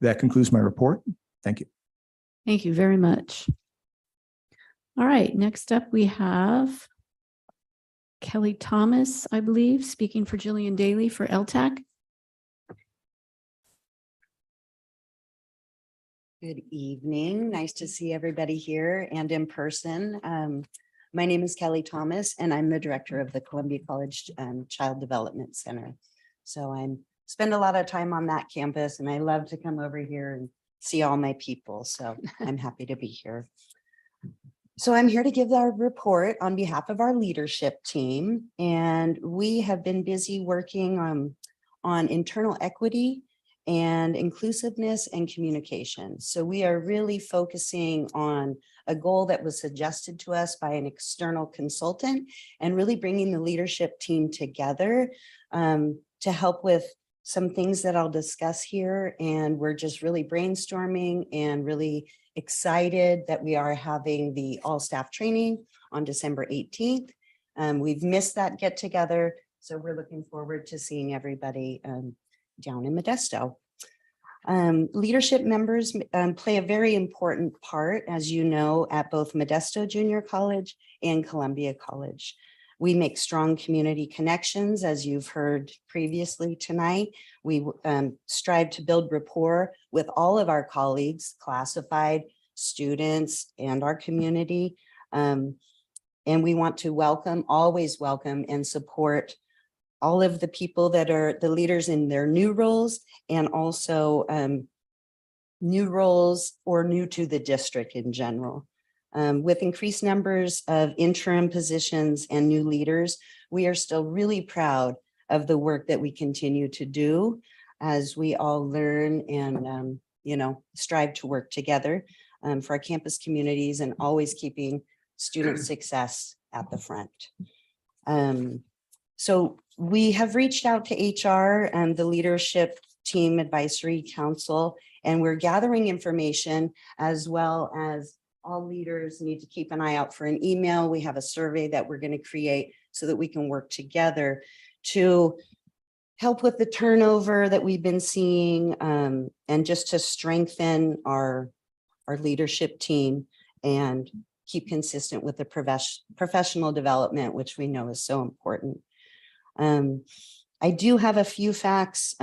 That concludes my report. Thank you. Thank you very much. All right, next up we have Kelly Thomas, I believe, speaking for Jillian Daly for LTAC. Good evening. Nice to see everybody here and in person. My name is Kelly Thomas, and I'm the director of the Columbia College Child Development Center. So I spend a lot of time on that campus, and I love to come over here and see all my people. So I'm happy to be here. So I'm here to give our report on behalf of our leadership team, and we have been busy working on internal equity and inclusiveness and communication. So we are really focusing on a goal that was suggested to us by an external consultant and really bringing the leadership team together to help with some things that I'll discuss here. And we're just really brainstorming and really excited that we are having the all staff training on December 18th. We've missed that get together. So we're looking forward to seeing everybody down in Modesto. Leadership members play a very important part, as you know, at both Modesto Junior College and Columbia College. We make strong community connections, as you've heard previously tonight. We strive to build rapport with all of our colleagues, classified, students, and our community. And we want to welcome, always welcome, and support all of the people that are the leaders in their new roles, and also new roles or new to the district in general. With increased numbers of interim positions and new leaders, we are still really proud of the work that we continue to do as we all learn and strive to work together for our campus communities and always keeping student success at the front. So we have reached out to HR and the Leadership Team Advisory Council, and we're gathering information, as well as all leaders need to keep an eye out for an email. We have a survey that we're going to create so that we can work together to help with the turnover that we've been seeing, and just to strengthen our leadership team and keep consistent with the professional development, which we know is so important. I do have a few facts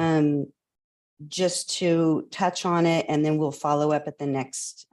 just to touch on it, and then we'll follow up at the next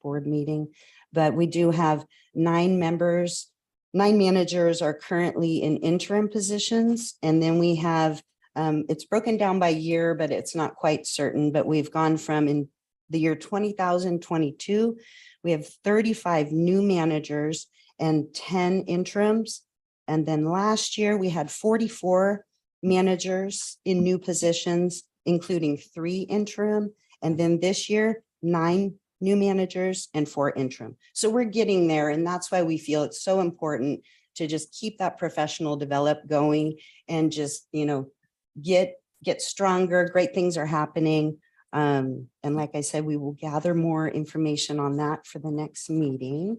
board meeting. But we do have 9 members, 9 managers are currently in interim positions. And then we have, it's broken down by year, but it's not quite certain, but we've gone from in the year 2022, we have 35 new managers and 10 interims. And then last year we had 44 managers in new positions, including 3 interim. And then this year, 9 new managers and 4 interim. So we're getting there. And that's why we feel it's so important to just keep that professional develop going and just, get stronger. Great things are happening. And like I said, we will gather more information on that for the next meeting.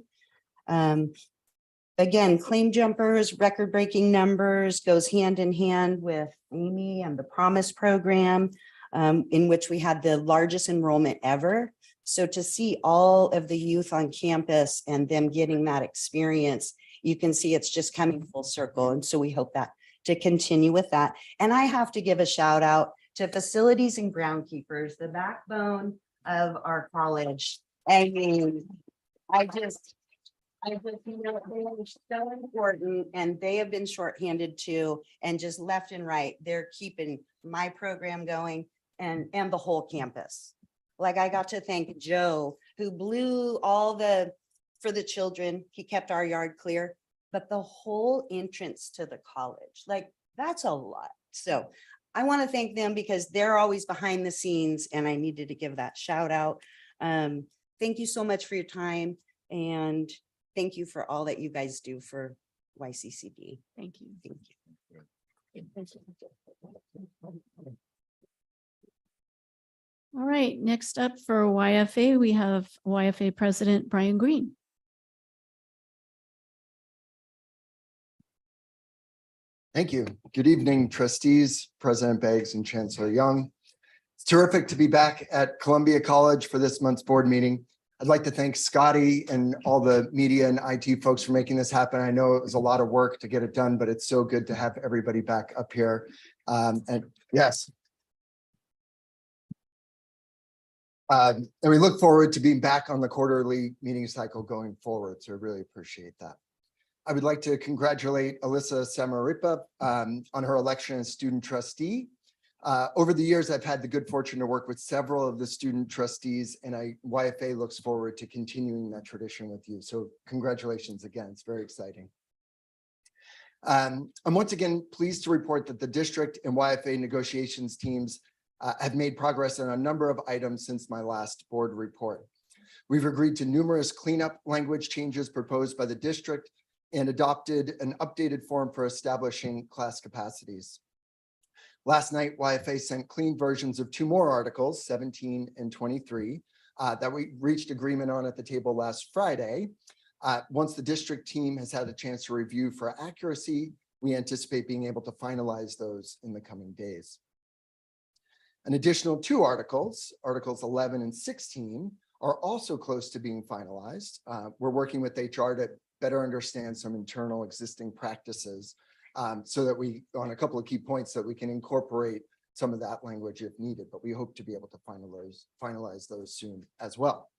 Again, claim jumpers, record-breaking numbers goes hand in hand with Amy and the Promise program, in which we had the largest enrollment ever. So to see all of the youth on campus and them getting that experience, you can see it's just coming full circle. And so we hope that to continue with that. And I have to give a shout out to facilities and groundkeepers, the backbone of our college. I mean, I just they are so important, and they have been shorthanded too, and just left and right. They're keeping my program going and the whole campus. Like, I got to thank Joe, who blew for the children. He kept our yard clear, but the whole entrance to the college, like, that's a lot. So I want to thank them because they're always behind the scenes, and I needed to give that shout out. Thank you so much for your time, and thank you for all that you guys do for YCCD. Thank you. Thank you. All right, next up for YFA, we have YFA President Brian Green. Thank you. Good evening, trustees, President Beggs and Chancellor Young. It's terrific to be back at Columbia College for this month's board meeting. I'd like to thank Scotty and all the media and IT folks for making this happen. I know it was a lot of work to get it done, but it's so good to have everybody back up here. And yes. And we look forward to being back on the quarterly meeting cycle going forward. So I really appreciate that. I would like to congratulate Alyssa Samaripa on her election as student trustee. Over the years, I've had the good fortune to work with several of the student trustees, and YFA looks forward to continuing that tradition with you. So congratulations again. It's very exciting. I'm once again pleased to report that the district and YFA negotiations teams have made progress on a number of items since my last board report. We've agreed to numerous cleanup language changes proposed by the district and adopted an updated form for establishing class capacities. Last night, YFA sent clean versions of 2 more articles, 17 and 23, that we reached agreement on at the table last Friday. Once the district team has had a chance to review for accuracy, we anticipate being able to finalize those in the coming days. An additional 2 articles, Articles 11 and 16, are also close to being finalized. We're working with HR to better understand some internal existing practices so that we, on a couple of key points, that we can incorporate some of that language if needed, but we hope to be able to finalize those soon as well.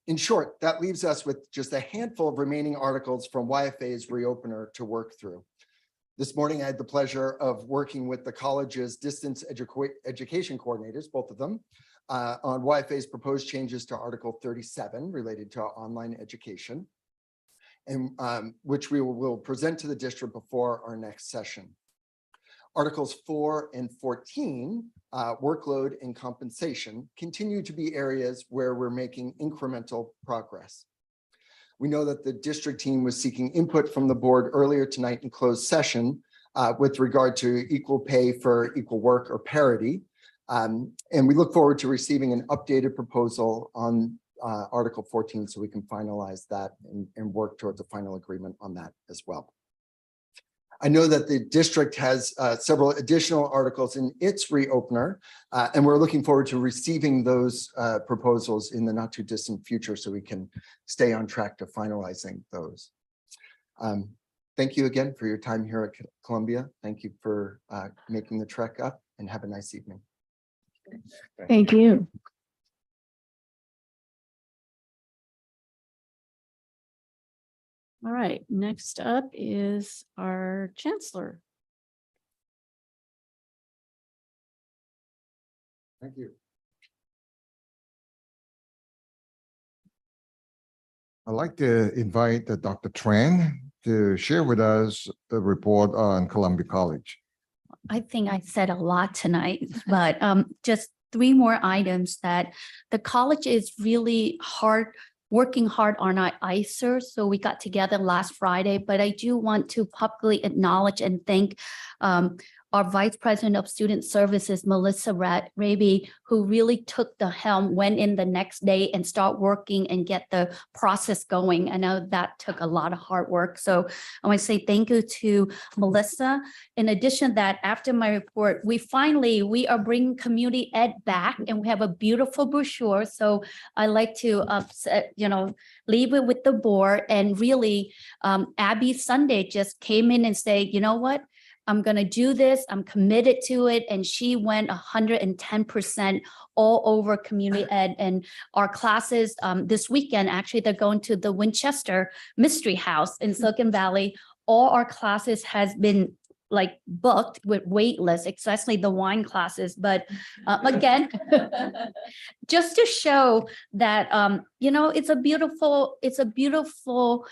In short, that leaves us with just a handful of remaining articles from YFA's reopener to work through. This morning, I had the pleasure of working with the college's distance education coordinators, both of them, on YFA's proposed changes to Article 37 related to online education, and which we will present to the district before our next session. Articles 4 and 14, workload and compensation, continue to be areas where we're making incremental progress. We know that the district team was seeking input from the board earlier tonight in closed session with regard to equal pay for equal work or parity. And we look forward to receiving an updated proposal on Article 14 so we can finalize that and work towards a final agreement on that as well. I know that the district has several additional articles in its reopener, and we're looking forward to receiving those proposals in the not too distant future so we can stay on track to finalizing those. Thank you again for your time here at Columbia. Thank you for making the trek up, and have a nice evening. Thank you. All right, next up is our chancellor. Thank you. I'd like to invite Dr. Tran to share with us a report on Columbia College. I think I said a lot tonight, but just 3 more items that the college is really working hard on our ICER. So we got together last Friday, but I do want to publicly acknowledge and thank our Vice President of Student Services, Melissa Raby, who really took the helm, went in the next day and start working and get the process going. I know that took a lot of hard work. So I want to say thank you to Melissa. In addition to that, after my report, we are bringing community ed back, and we have a beautiful brochure. So I like to, leave it with the board. And really, Abby Sunday just came in and say, you know what? I'm going to do this. I'm committed to it. And she went 110% all over community ed. And our classes this weekend, actually, they're going to the Winchester Mystery House in Silicon Valley. All our classes has been booked with wait lists, especially the wine classes. But again, just to show that, it's a beautiful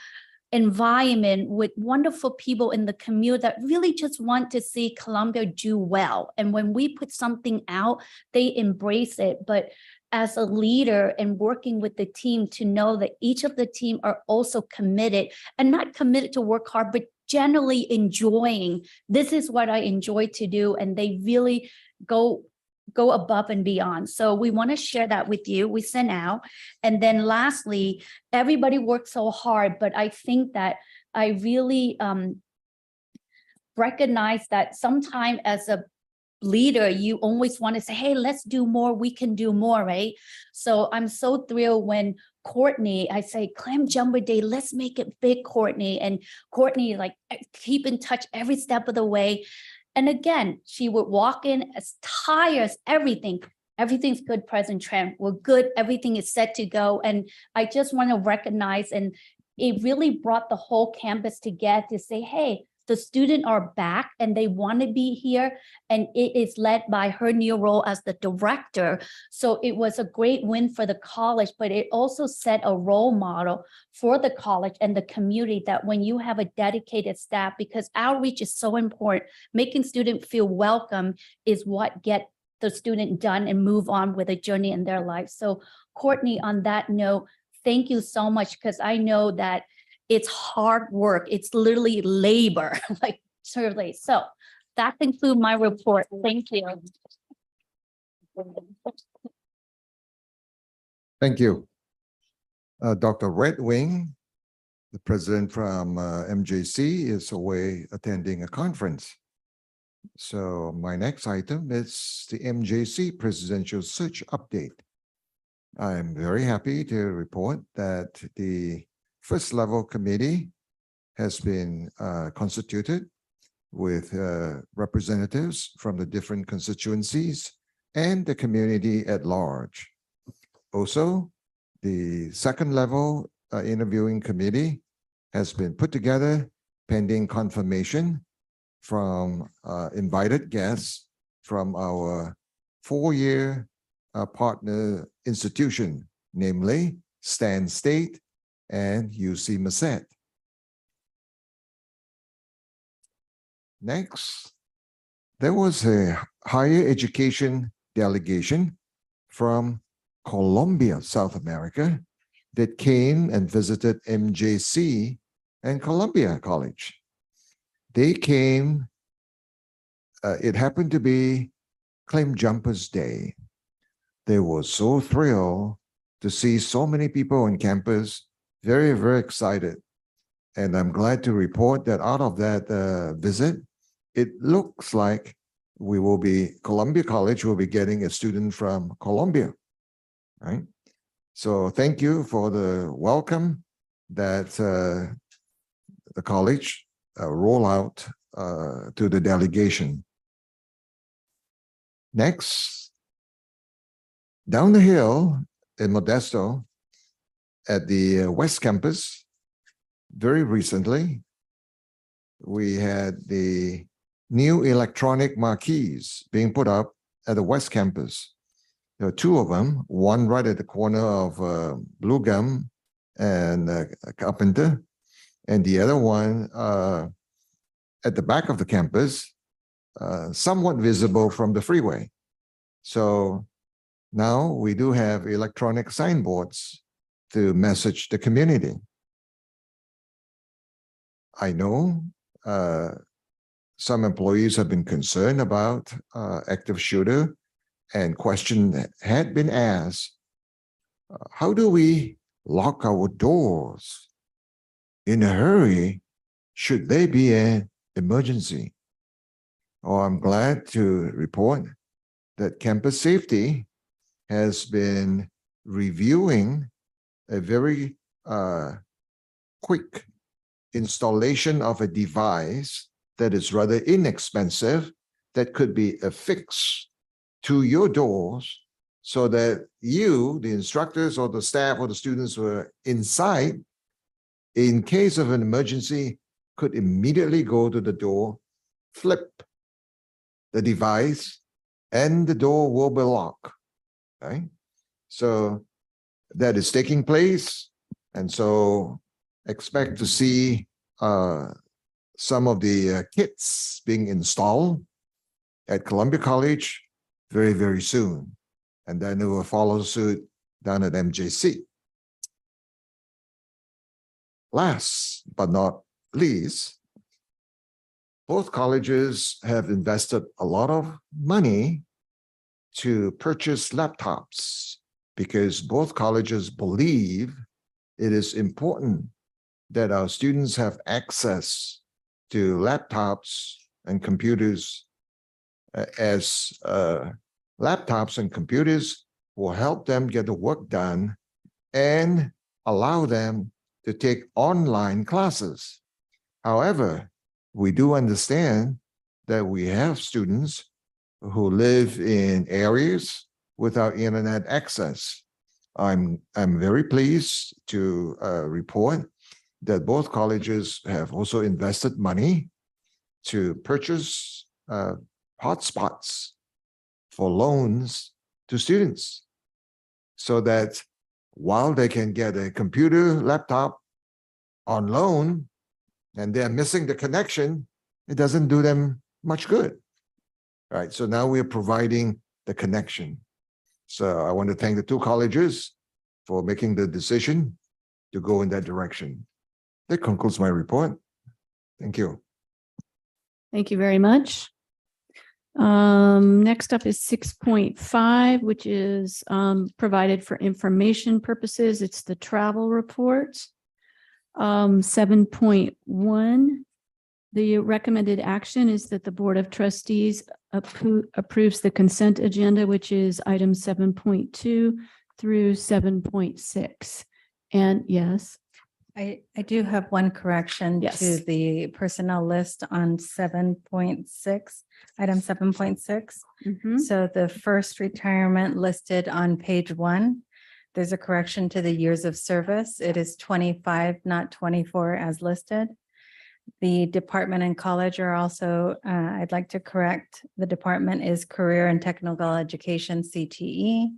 environment with wonderful people in the community that really just want to see Columbia do well. And when we put something out, they embrace it. But as a leader and working with the team to know that each of the team are also committed and not committed to work hard, but generally enjoying. This is what I enjoy to do. And they really go above and beyond. So we want to share that with you. We sent out. And then lastly, everybody works so hard, but I think that I really recognize that sometime as a leader, you always want to say, hey, let's do more. We can do more, right? So I'm so thrilled when Courtney, I say, Clam Jumbo Day, let's make it big, Courtney. And Courtney, like, keep in touch every step of the way. And again, she would walk in as tired as everything. Everything's good, President Tran. We're good. Everything is set to go. And I just want to recognize, and it really brought the whole campus together to say, hey, the students are back and they want to be here. And it is led by her new role as the director. So it was a great win for the college, but it also set a role model for the college and the community that when you have a dedicated staff, because outreach is so important, making students feel welcome is what get the student done and move on with a journey in their life. So Courtney, on that note, thank you so much, because I know that it's hard work. It's literally labor, like seriously. So that concludes my report. Thank you. Thank you. Dr. Red Wing, the president from MJC, is away attending a conference. So my next item is the MJC Presidential Search Update. I'm very happy to report that the first level committee has been constituted with representatives from the different constituencies and the community at large. Also, the second level interviewing committee has been put together pending confirmation from invited guests from our four-year partner institution, namely Stan State and UC Merced. Next, there was a higher education delegation from Colombia, South America, that came and visited MJC and Columbia College. They came, it happened to be Clam Jumpers Day. They were so thrilled to see so many people on campus, very, very excited. And I'm glad to report that out of that visit, it looks like Columbia College will be getting a student from Colombia, right? So thank you for the welcome that the college roll out to the delegation. Next, down the hill in Modesto at the West Campus, very recently, we had the new electronic marquees being put up at the West Campus. There are two of them, one right at the corner of Blue Gum and Carpenter, and the other one at the back of the campus, somewhat visible from the freeway. So now we do have electronic signboards to message the community. I know some employees have been concerned about active shooter, and question had been asked, how do we lock our doors in a hurry should there be an emergency? Oh, I'm glad to report that campus safety has been reviewing a very quick installation of a device that is rather inexpensive that could be affixed to your doors so that you, the instructors or the staff or the students who are inside, in case of an emergency, could immediately go to the door, flip the device, and the door will be locked, right? So that is taking place. And so expect to see some of the kits being installed at Columbia College very, very soon. and then it will follow suit down at MJC. Last but not least, both colleges have invested a lot of money to purchase laptops because both colleges believe it is important that our students have access to laptops and computers, as laptops and computers will help them get the work done and allow them to take online classes. However, we do understand that we have students who live in areas without internet access. I'm very pleased to report that both colleges have also invested money to purchase hotspots for loans to students so that while they can get a computer, laptop on loan, and they're missing the connection, it doesn't do them much good. Right, so now we're providing the connection. So I want to thank the two colleges for making the decision to go in that direction. That concludes my report. Thank you. Thank you very much. Next up is 6.5, which is provided for information purposes. It's the travel report. 7.1, the recommended action is that the Board of Trustees approves the consent agenda, which is items 7.2 through 7.6. And yes. I do have one correction Yes. to the personnel list on 7.6, item 7.6. So the first retirement listed on page 1, there's a correction to the years of service. It is 25, not 24 as listed. The department and college are also, I'd like to correct, the department is Career and Technical Education, CTE,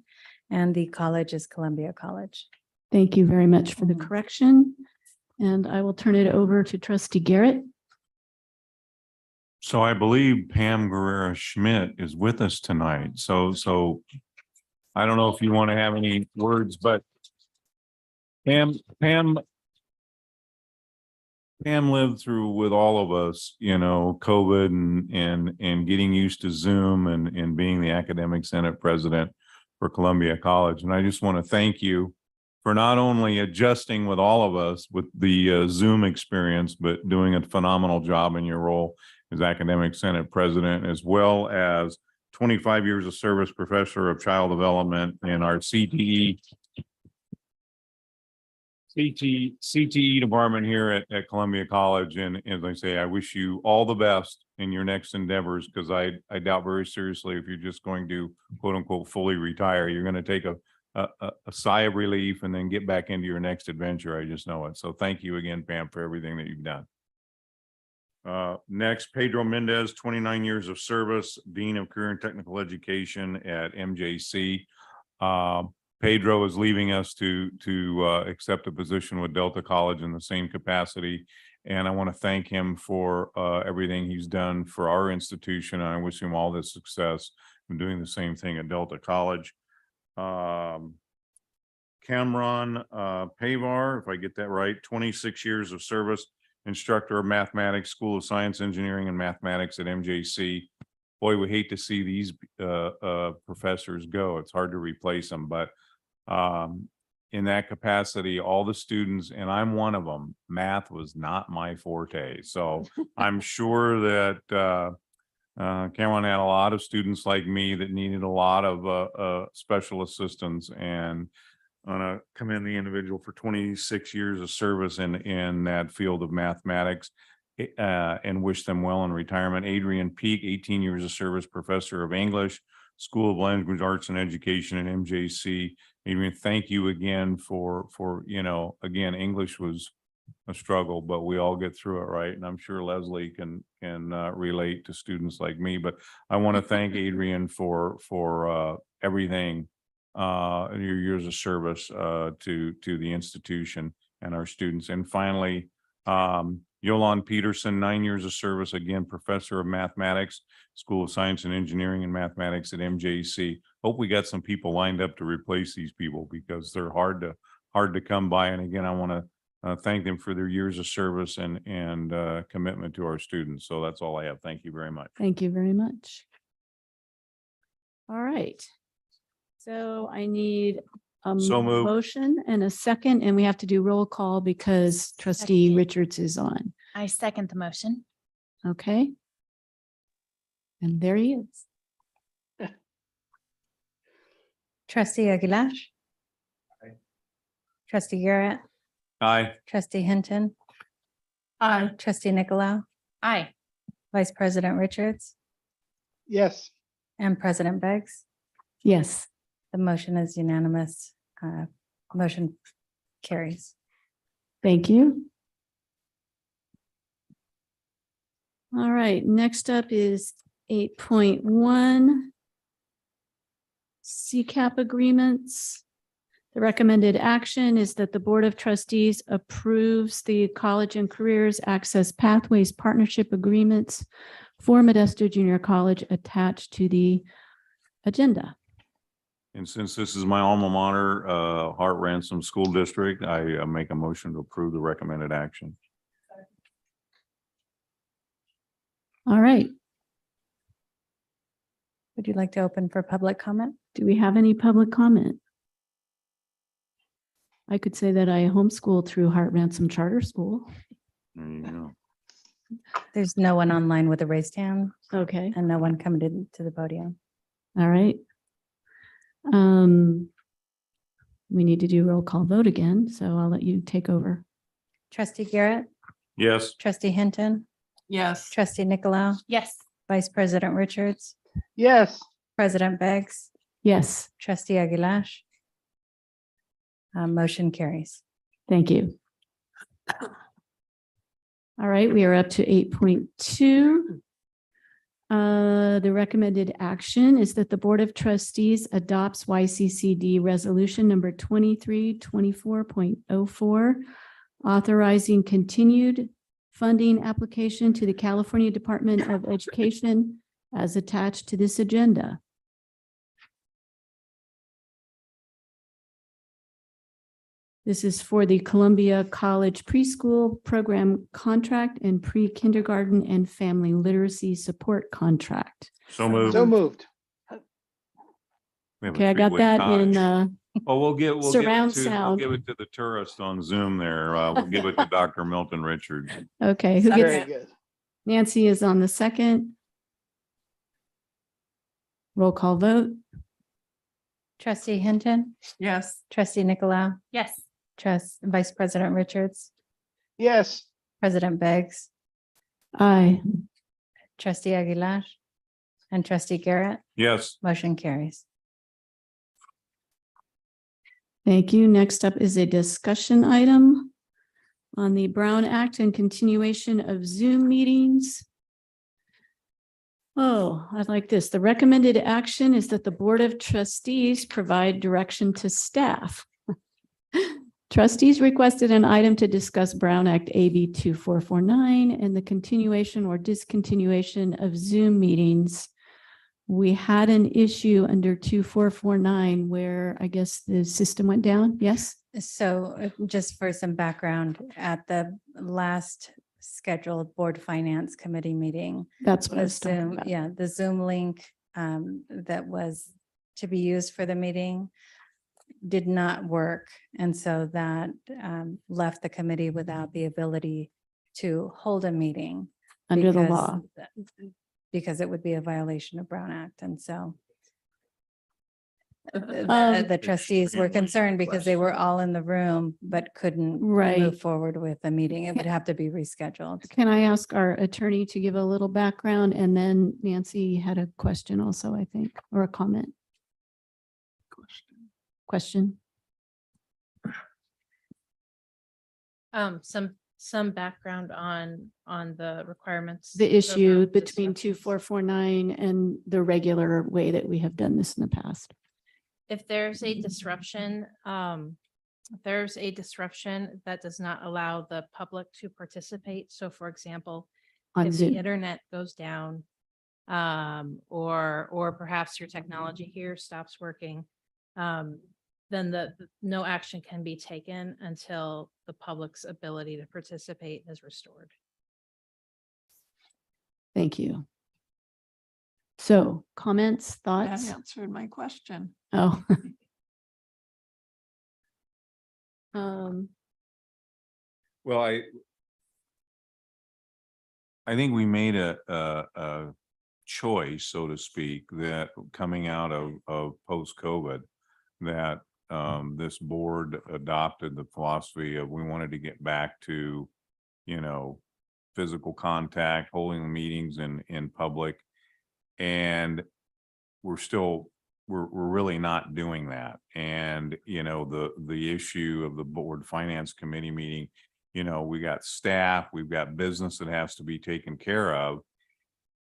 and the college is Columbia College. Thank you very much for the correction. And I will turn it over to Trustee Garrett. So I believe Pam Guerrera Schmidt is with us tonight. So I don't know if you want to have any words, but Pam lived through with all of us, you know, COVID and getting used to Zoom and being the Academic Senate President for Columbia College. And I just want to thank you for not only adjusting with all of us with the Zoom experience, but doing a phenomenal job in your role as Academic Senate President, as well as 25 years of service, Professor of Child Development in our CTE department here at Columbia College. And as I say, I wish you all the best in your next endeavors, because I doubt very seriously if you're just going to quote unquote fully retire, you're going to take a sigh of relief and then get back into your next adventure. I just know it. So thank you again, Pam, for everything that you've done. Next, Pedro Mendez, 29 years of service, Dean of Career and Technical Education at MJC. Pedro is leaving us to accept a position with Delta College in the same capacity. And I want to thank him for everything he's done for our institution. And I wish him all the success in doing the same thing at Delta College. Cameron Pavar, if I get that right, 26 years of service, instructor of mathematics, School of Science, Engineering, and Mathematics at MJC. Boy, we hate to see these professors go. It's hard to replace them, but in that capacity, all the students, and I'm one of them, math was not my forte. So I'm sure that Cameron had a lot of students like me that needed a lot of special assistance, and I'm gonna commend the individual for 26 years of service in that field of mathematics, and wish them well in retirement. Adrian Peak, 18 years of service, Professor of English, School of Language Arts and Education at MJC. Adrian, thank you again for you know, again, English was a struggle, but we all get through it, right? And I'm sure Leslie can relate to students like me. But I want to thank Adrian for everything, your years of service to the institution and our students. And finally, Yolande Peterson, 9 years of service, again, professor of mathematics, School of Science and Engineering and Mathematics at MJC. Hope we got some people lined up to replace these people because they're hard to come by. And again, I want to thank them for their years of service and commitment to our students. So that's all I have. Thank you very much. Thank you very much. All right. So I need a So moved. motion and a second, and we have to do roll call because trustee Second. Richards is on. I second the motion. Okay. And there he is. Trustee Aguilar. Trustee Garrett, Aye. trustee Hinton, Aye. trustee Nicolau. Aye. Vice President Richards Yes. and President Beggs. Yes. The motion is unanimous. Motion carries. Thank you. All right, next up is 8.1. CCAP agreements. The recommended action is that the Board of Trustees approves the College and Careers Access Pathways Partnership Agreements for Modesto Junior College attached to the agenda. And since this is my alma mater, Hart Ransom School District, I make a motion to approve the recommended action. All right, Would you like to open for public comment? do we have any public comment? I could say that I homeschooled through Hart Ransom Charter School. There you go. There's no one online with a raised hand Okay, and no one coming to the podium. all right. We need to do roll call vote again, so I'll let you take over. Trustee Garrett, Yes. trustee Hinton, Yes. trustee Nicolau. Yes. Vice President Richards, Yes. President Beggs, Yes, trustee Aguilar. Motion carries. thank you. All right, we are up to 8.2. The recommended action is that the Board of Trustees adopts YCCD Resolution number 2324.04, authorizing continued funding application to the California Department of Education as attached to this agenda. This is for the Columbia College Preschool Program Contract and Pre-Kindergarten and Family Literacy Support Contract. So moved. So moved. We have a Okay, I got three-way that tie. in, Oh, we'll give it surround to, sound. we'll give it to the tourist on Zoom there. We'll give it to Dr. Milton Richards. okay, who Very gets, good. Nancy is on the second. Roll call vote. Trustee Hinton, Yes. trustee Nicolau. Yes. Vice President Richards, Yes. President Beggs, Aye. trustee Aguilar, and trustee Garrett. Yes. Motion carries. Thank you. Next up is a discussion item on the Brown Act and continuation of Zoom meetings. Oh, I like this. The recommended action is that the Board of Trustees provide direction to staff. Trustees requested an item to discuss Brown Act AB 2449 and the continuation or discontinuation of Zoom meetings. We had an issue under 2449 where I guess the system went down. Yes? So just for some background, at the last scheduled Board Finance Committee meeting, That's what I the was talking Zoom, about. yeah, the Zoom link that was to be used for the meeting did not work. And so that left the committee without the ability to hold a meeting. Under the because- law. Because it would be a violation of Brown Act. And so Um, the trustees were concerned because they were all in the room, but couldn't Right. move forward with the meeting. It would have to be rescheduled. Can I ask our attorney to give a little background? And then Nancy had a question also, I think, or a comment. Question? Some background on the requirements. The issue around between disruptions. 2449 and the regular way that we have done this in the past. If there's a disruption, If there's a disruption that does not allow the public to participate. So for example, On if the Zoom. internet goes down, or perhaps your technology here stops working, then no action can be taken until the public's ability to participate is restored. Thank you. So comments, That thoughts? answered my question. Oh. Well, I think we made a choice, so to speak, that coming out of post-COVID, that this board adopted the philosophy of we wanted to get back to, physical contact, holding meetings in public. And we're really not doing that. And, the issue of the board finance committee meeting, we got staff, we've got business that has to be taken care of.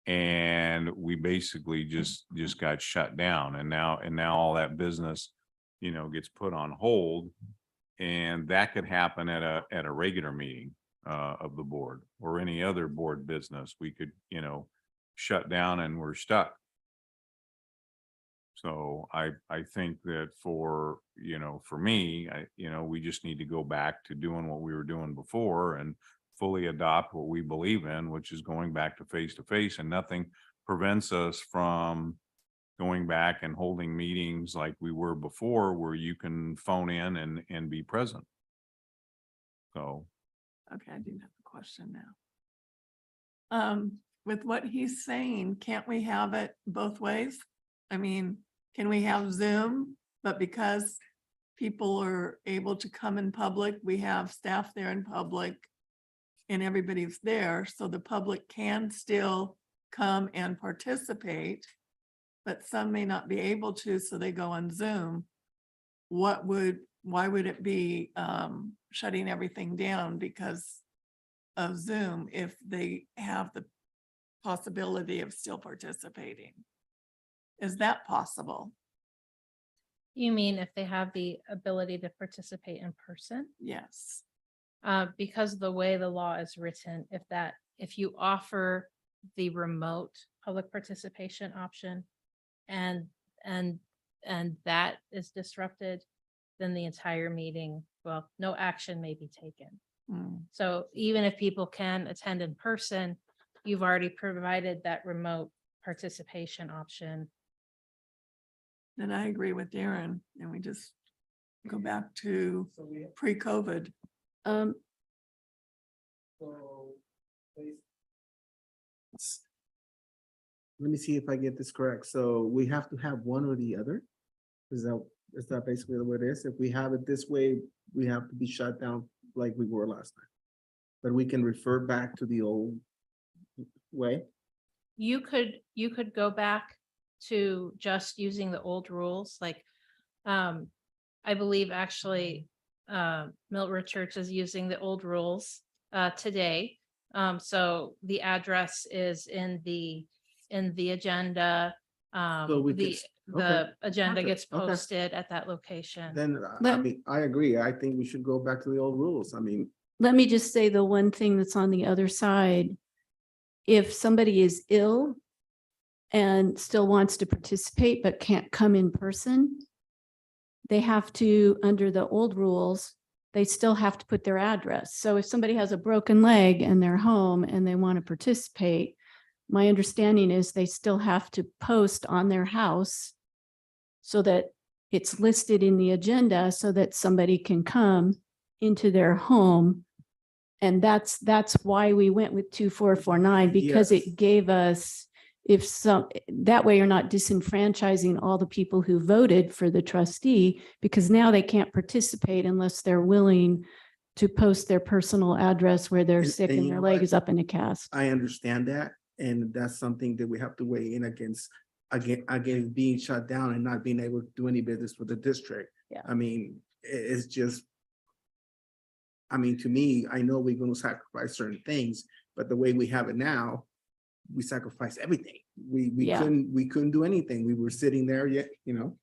And we basically just got shut down. And now all that business, gets put on hold. And that could happen at a regular meeting of the board or any other board business. We could, shut down and we're stuck. So I think that for me, we just need to go back to doing what we were doing before and fully adopt what we believe in, which is going back to face, and nothing prevents us from going back and holding meetings like we were before, where you can phone in and be present. So. Okay, I do have a question now. With what he's saying, can't we have it both ways? I mean, can we have Zoom, but because people are able to come in public, we have staff there in public and everybody's there, so the public can still come and participate, but some may not be able to, so they go on Zoom. Why would it be shutting everything down because of Zoom if they have the possibility of still participating? Is that possible? You mean if they have the ability to participate in person? Yes. Because of the way the law is written, if you offer the remote public participation option and that is disrupted, then the entire meeting, well, no action may be taken. So even if people can attend in person, you've already provided that remote participation option. Then I agree with Darren, and we just go back to pre-COVID. Let me see if I get this correct. So we have to have one or the other? Is that basically the way it is? If we have it this way, we have to be shut down like we were last time. But we can refer back to the old way? You could go back to just using the old rules, like I believe actually Milt Richards is using the old rules today. So the address is in the agenda. So we could- The agenda Okay, gets okay. posted at that location. Then, I mean, I agree. I think we should go back to the old rules. I mean, Let me just say the one thing that's on the other side. If somebody is ill and still wants to participate but can't come in person, they have to, under the old rules, they still have to put their address. So if somebody has a broken leg and they're home and they want to participate, my understanding is they still have to post on their house so that it's listed in the agenda so that somebody can come into their home. And that's why we went with 2449, because Yes. it gave us, that way you're not disenfranchising all the people who voted for the trustee, because now they can't participate unless they're willing to post their personal address where they're sick and and you their know leg what? is up in a cast. I understand that. And that's something that we have to weigh in against being shut down and not being able to do any business with the district. Yeah. I mean, it's just, I mean, to me, I know we're going to sacrifice certain things, but the way we have it now, we sacrifice everything. We Yeah. couldn't do anything. We were sitting there yet,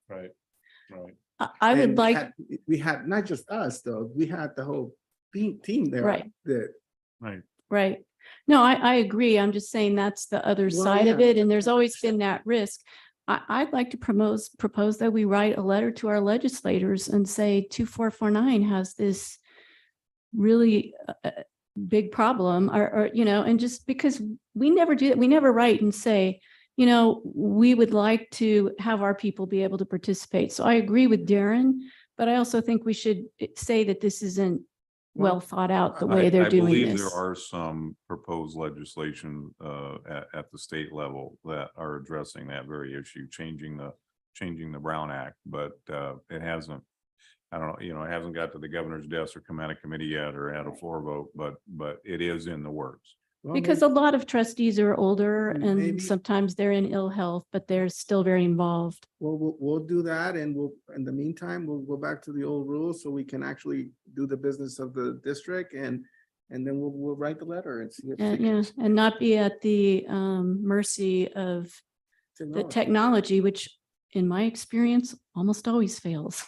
Right. I would And like, we had not just us, though, we had the whole team there. Right. That, Right. right. No, I agree. I'm just saying that's the other Well, side of yeah. it, and there's always been that risk. I'd like to propose that we write a letter to our legislators and say 2449 has this really big problem, or, you know, and just because we never do that, we never write and say, you know, we would like to have our people be able to participate. So I agree with Darren, but I also think we should say that this isn't well thought out the way they're I doing believe this. there are some proposed legislation at the state level that are addressing that very issue, changing the Brown Act, but it hasn't. I don't know, you know, it hasn't got to the governor's desk or come out of committee yet or had a floor vote, but it is in the works. Because a lot of trustees are older Maybe- and sometimes they're in ill health, but they're still very involved. well, we'll do that, and we'll, in the meantime, we'll go back to the old rules so we can actually do the business of the district, and then we'll write the letter and see. if And, we can- yeah, and not be at the mercy of the technology, which in my experience, almost always fails.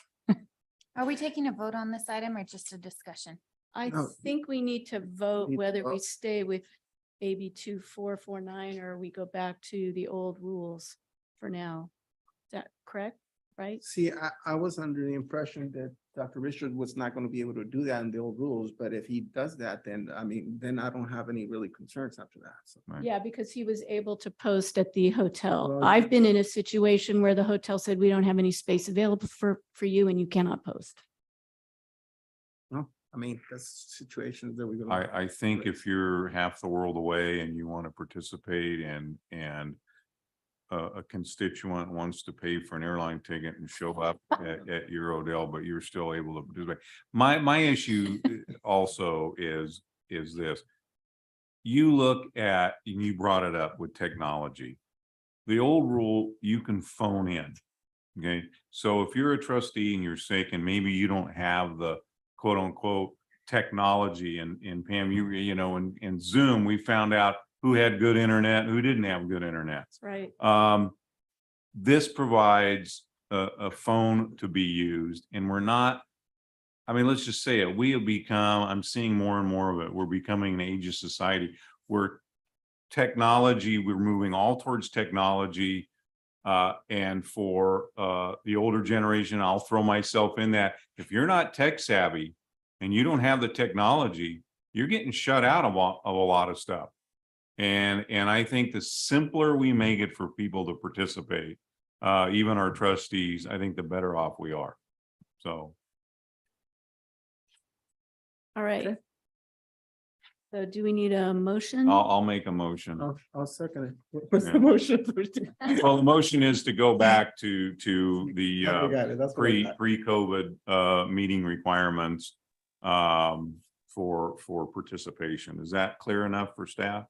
Are we taking a vote on this item or just a discussion? I No. think we need to vote Need to whether we vote. stay with AB 2449 or we go back to the old rules for now. Is that correct? Right? See, I was under the impression that Dr. Richard was not going to be able to do that in the old rules, but if he does that, then, I mean, then I don't have any really concerns after that, so. Yeah, because he was able to post at the hotel. Well, I've been in a situation where the hotel said, we don't have any space available for you and you cannot post. No, I mean, that's situations that we're I gonna. think if you're half the world away and you want to participate and a constituent wants to pay for an airline ticket and show up at Eurodel, but you're still able to participate. My issue also is this. You look at, and you brought it up with technology. The old rule, you can phone in. Okay, so if you're a trustee and you're sick and maybe you don't have the quote unquote technology, and Pam, you know, in Zoom, we found out who had good internet, who didn't have good internet. That's right. This provides a phone to be used, and we're not, I mean, let's just say it, we have become, I'm seeing more and more of it, we're becoming an ageist society where technology, we're moving all towards technology. And for the older generation, I'll throw myself in that. If you're not tech savvy and you don't have the technology, you're getting shut out of a lot of stuff. And I think the simpler we make it for people to participate, even our trustees, I think the better off we are. So. All right. So do we need a motion? I'll make a motion. I'll second it. What's Yeah. the motion? Well, the motion is to go back to the I forgot it. That's what I thought. pre-COVID meeting requirements for participation. Is that clear enough for staff?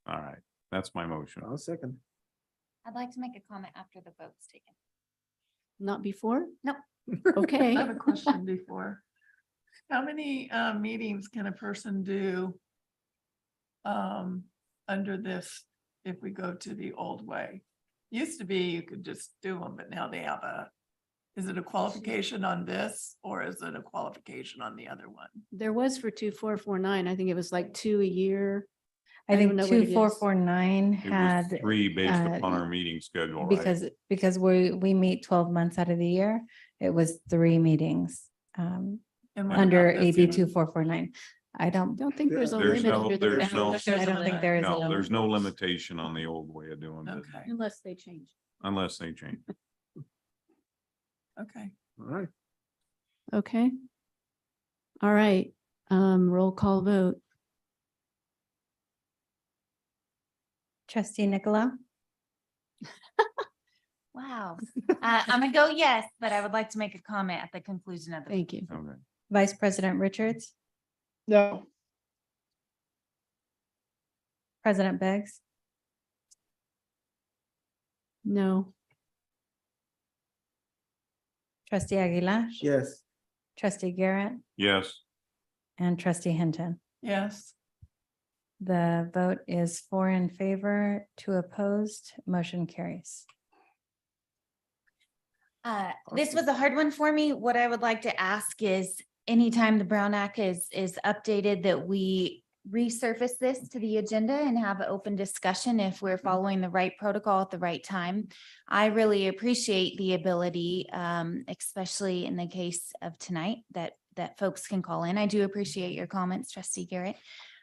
All right, that's my motion. I'll second. I'd like to make a comment after the vote's taken. Not before? Nope. Okay. I have a question before. How many meetings can a person do under this if we go to the old way? Used to be you could just do them, but now they have is it a qualification on this or is it a qualification on the other one? There was for 2449. I think it was like 2 a year. I don't think know what it is. 2449 It was had. 3 based uh, upon our meeting schedule, right? Because we meet 12 months out of the year, it was 3 meetings And what under about this AB one? 2449. I don't think there's a There's limit no- under the. there's no- I don't think there is. a No, limit. there's no limitation on the old way of doing business Okay, Unless they change. unless they change. okay. All right. Okay. All right. Roll call vote. Trustee Nicolau? Wow. I'm gonna go yes, but I would like to make a comment at the conclusion of the. Thank you. Okay. Vice President Richards, No. President Beggs, No. Trustee Aguilar, Yes. Trustee Garrett, Yes. and Trustee Hinton. Yes, The vote is 4 in favor, 2 opposed, motion carries. This was a hard one for me. What I would like to ask is anytime the Brown Act is updated, that we resurface this to the agenda and have an open discussion if we're following the right protocol at the right time. I really appreciate the ability, especially in the case of tonight, that folks can call in. I do appreciate your comments, Trustee Garrett.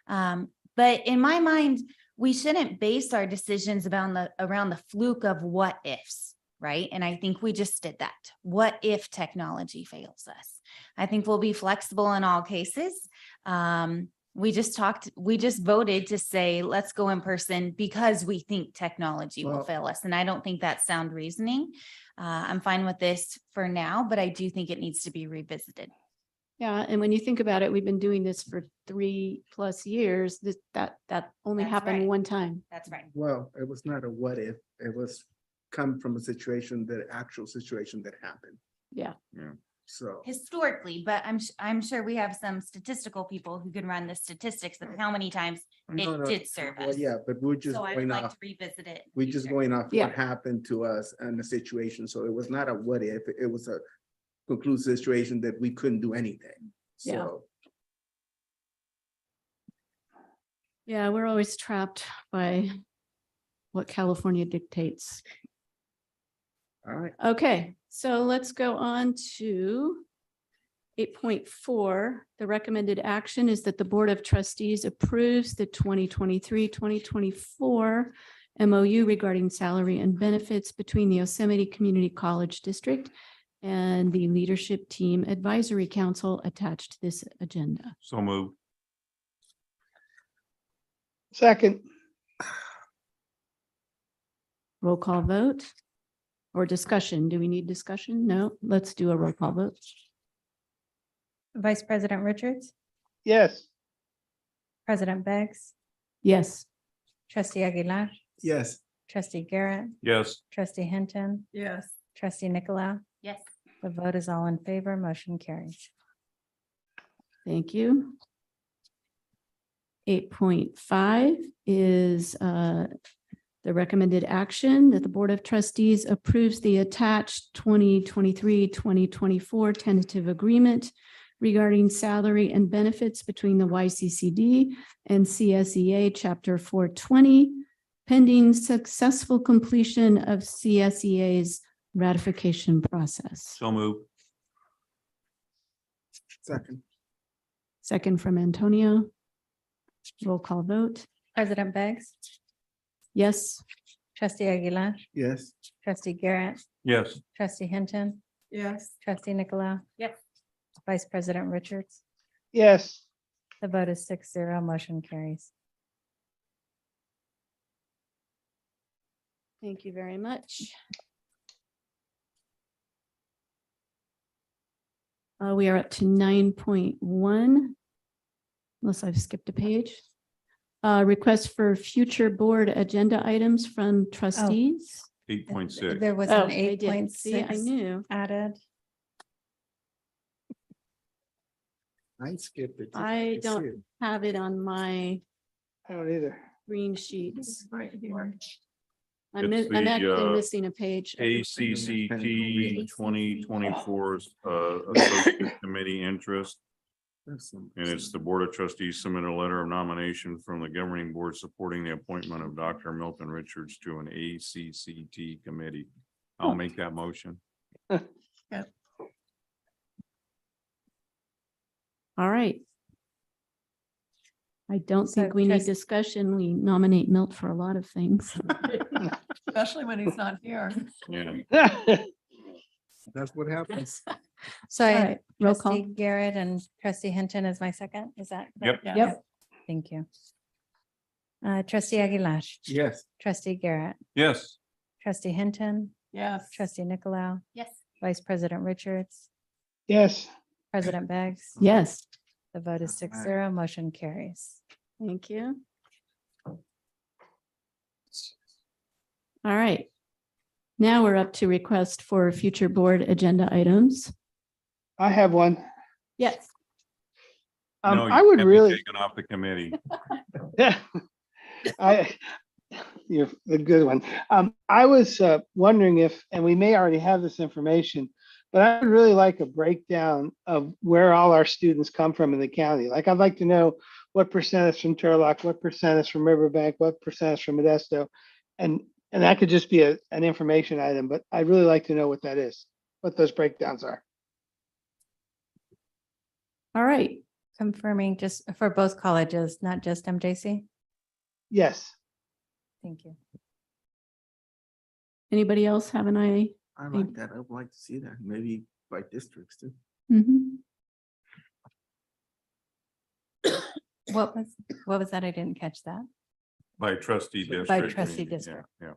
But in my mind, we shouldn't base our decisions around the fluke of what ifs, right? And I think we just did that. What if technology fails us? I think we'll be flexible in all cases. We just voted to say, let's go in person because we think technology will fail us. And I don't think that's sound reasoning. I'm fine with this for now, but I do think it needs to be revisited. Yeah, and when you think about it, we've been doing this for 3+ years. That only That's happened right. one time. That's right. Well, it was not a what if, it was come from a situation, the actual situation that happened. Yeah. Yeah. So. Historically, but I'm sure we have some statistical people who can run the statistics of how many times No, it no, did serve well, us. Yeah, but we're just So I would going like off, to revisit it. in the we're just future. going off Yeah. what happened to us and the situation. So it was not a what if, it was a conclusive situation that we couldn't do anything. Yeah. So. Yeah, we're always trapped by what California dictates. All right. Okay, so let's go on to 8.4. The recommended action is that the Board of Trustees approves the 2023-2024 MOU regarding salary and benefits between the Yosemite Community College District and the Leadership Team Advisory Council attached to this agenda. So moved. Second. Roll call vote or discussion. Do we need discussion? No, let's do a roll call vote. Vice President Richards, Yes. President Beggs, Yes. Trustee Aguilar, Yes. Trustee Garrett, Yes. Trustee Hinton, Yes. Trustee Nicolau. Yes. The vote is all in favor. Motion carries. Thank you. 8.5 is the recommended action that the Board of Trustees approves the attached 2023-2024 tentative agreement regarding salary and benefits between the YCCD and CSEA Chapter 420, pending successful completion of CSEA's ratification process. So moved. Second. Second from Antonio. Roll call vote. President Beggs, Yes. Trustee Aguilar, Yes. Trustee Garrett, Yes. Trustee Hinton, Yes. Trustee Nicolau. Yes. Vice President Richards. Yes. The vote is 6-0. Motion carries. Thank you very much. We are up to 9.1. Unless I've skipped a page. Request for future board agenda items from trustees. 8.6. There was Oh, an I did. See, I 8.6 knew. added. I skipped it. I see don't it. have it on my I don't either. green sheets. Right here. I'm It's I'm the, actually missing a page. ACCT 2024's Associate Committee interest. That's some- And it's the Board of Trustees submitted a letter of nomination from the governing board supporting the appointment of Dr. Milton Richards to an ACCT committee. I'll make that motion. All right. I don't So think we need trust- discussion. We nominate Milt for a lot of things. Especially when he's not here. Yeah. That's what happens. So All I right, roll Trustee call. Garrett and Trustee Hinton is my second. Is that? Yep. correct? Yep. Thank you. Trustee Aguilar, Yes. Trustee Garrett, Yes. Trustee Hinton, Yes. Trustee Nicolau, Yes. Vice President Richards, Yes. President Beggs. Yes, The vote is 6-0. Motion carries. thank you. All right. Now we're up to request for future board agenda items. I have one. Yes. No, you I would can't be really, taken off the committee. yeah. I, you're a good one. I was wondering if, and we may already have this information, but I would really like a breakdown of where all our students come from in the county. Like, I'd like to know what percent is from Turlock, what percent is from Riverbank, what percent is from Modesto. And that could just be an information item, but I'd really like to know what that is, what those breakdowns are. All right. Confirming just for both colleges, not just MJC. Yes. Thank you. Anybody else have an eye? I like that. I would like to see that, maybe by districts too. Mhm. What was that? I didn't catch that. By trustee district. By trustee yeah, district. Yeah.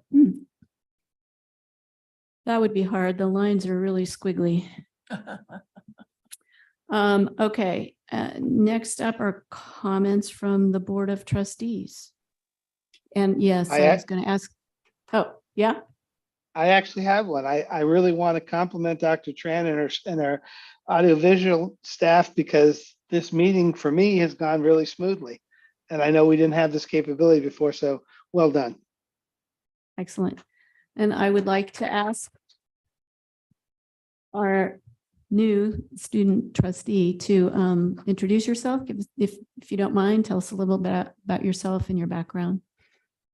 That would be hard. The lines are really squiggly. Okay, next up are comments from the Board of Trustees. And yes, I was going to ask, oh, yeah, I actually have one. I really want to compliment Dr. Tran and her audiovisual staff, because this meeting for me has gone really smoothly. And I know we didn't have this capability before, so well done. excellent. And I would like to ask our new student trustee to introduce yourself. If you don't mind, tell us a little bit about yourself and your background.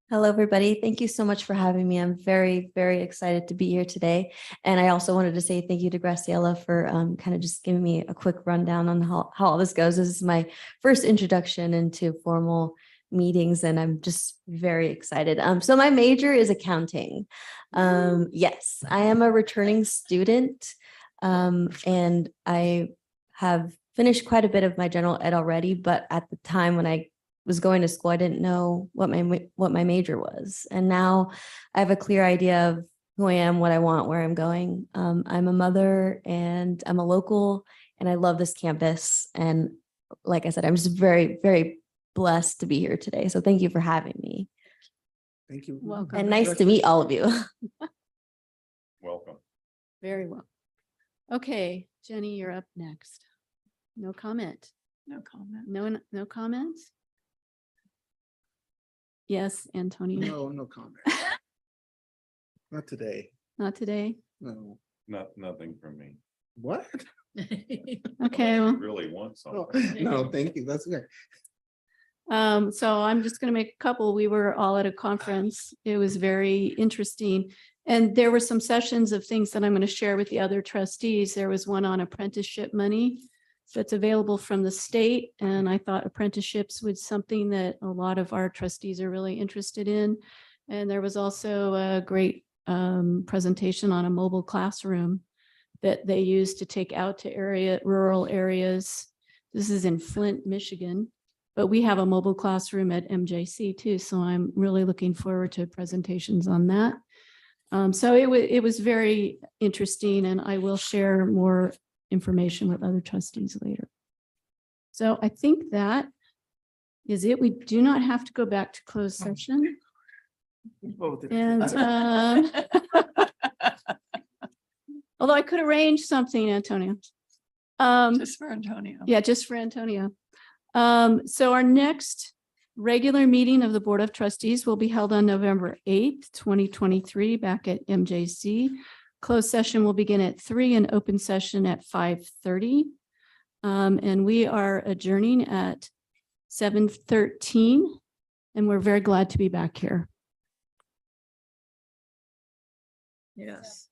Hello, everybody. Thank you so much for having me. I'm very, very excited to be here today. And I also wanted to say thank you to Graciela for kind of just giving me a quick rundown on how all this goes. This is my first introduction into formal meetings, and I'm just very excited. So my major is accounting. Yes, I am a returning student, and I have finished quite a bit of my general ed already, but at the time when I was going to school, I didn't know what my major was. And now I have a clear idea of who I am, what I want, where I'm going. I'm a mother and I'm a local, and I love this campus. And like I said, I'm just very, very blessed to be here today. So thank you for having me. Thank you. Welcome. And nice to meet all of you. Welcome. Very well. Okay, Jenny, you're up next. No comment. No comment. No comments? Yes, Antonio. No comment. Not today. Not today. No. Nothing from me. What? Okay, well. Really want Oh, something. no, thank you. That's okay. So I'm just going to make a couple. We were all at a conference. It was very interesting. And there were some sessions of things that I'm going to share with the other trustees. There was one on apprenticeship money that's available from the state. And I thought apprenticeships was something that a lot of our trustees are really interested in. And there was also a great presentation on a mobile classroom that they use to take out to rural areas. This is in Flint, Michigan, but we have a mobile classroom at MJC too. So I'm really looking forward to presentations on that. So it was very interesting, and I will share more information with other trustees later. So I think that is it. We do not have to go back to closed session. And although I could arrange something, Antonio. Just for Antonio. Yeah, just for Antonio. So our next regular meeting of the Board of Trustees will be held on November 8th, 2023, back at MJC. Closed session will begin at 3 and open session at 5:30. And we are adjourning at 7:13, and we're very glad to be back here. Yes.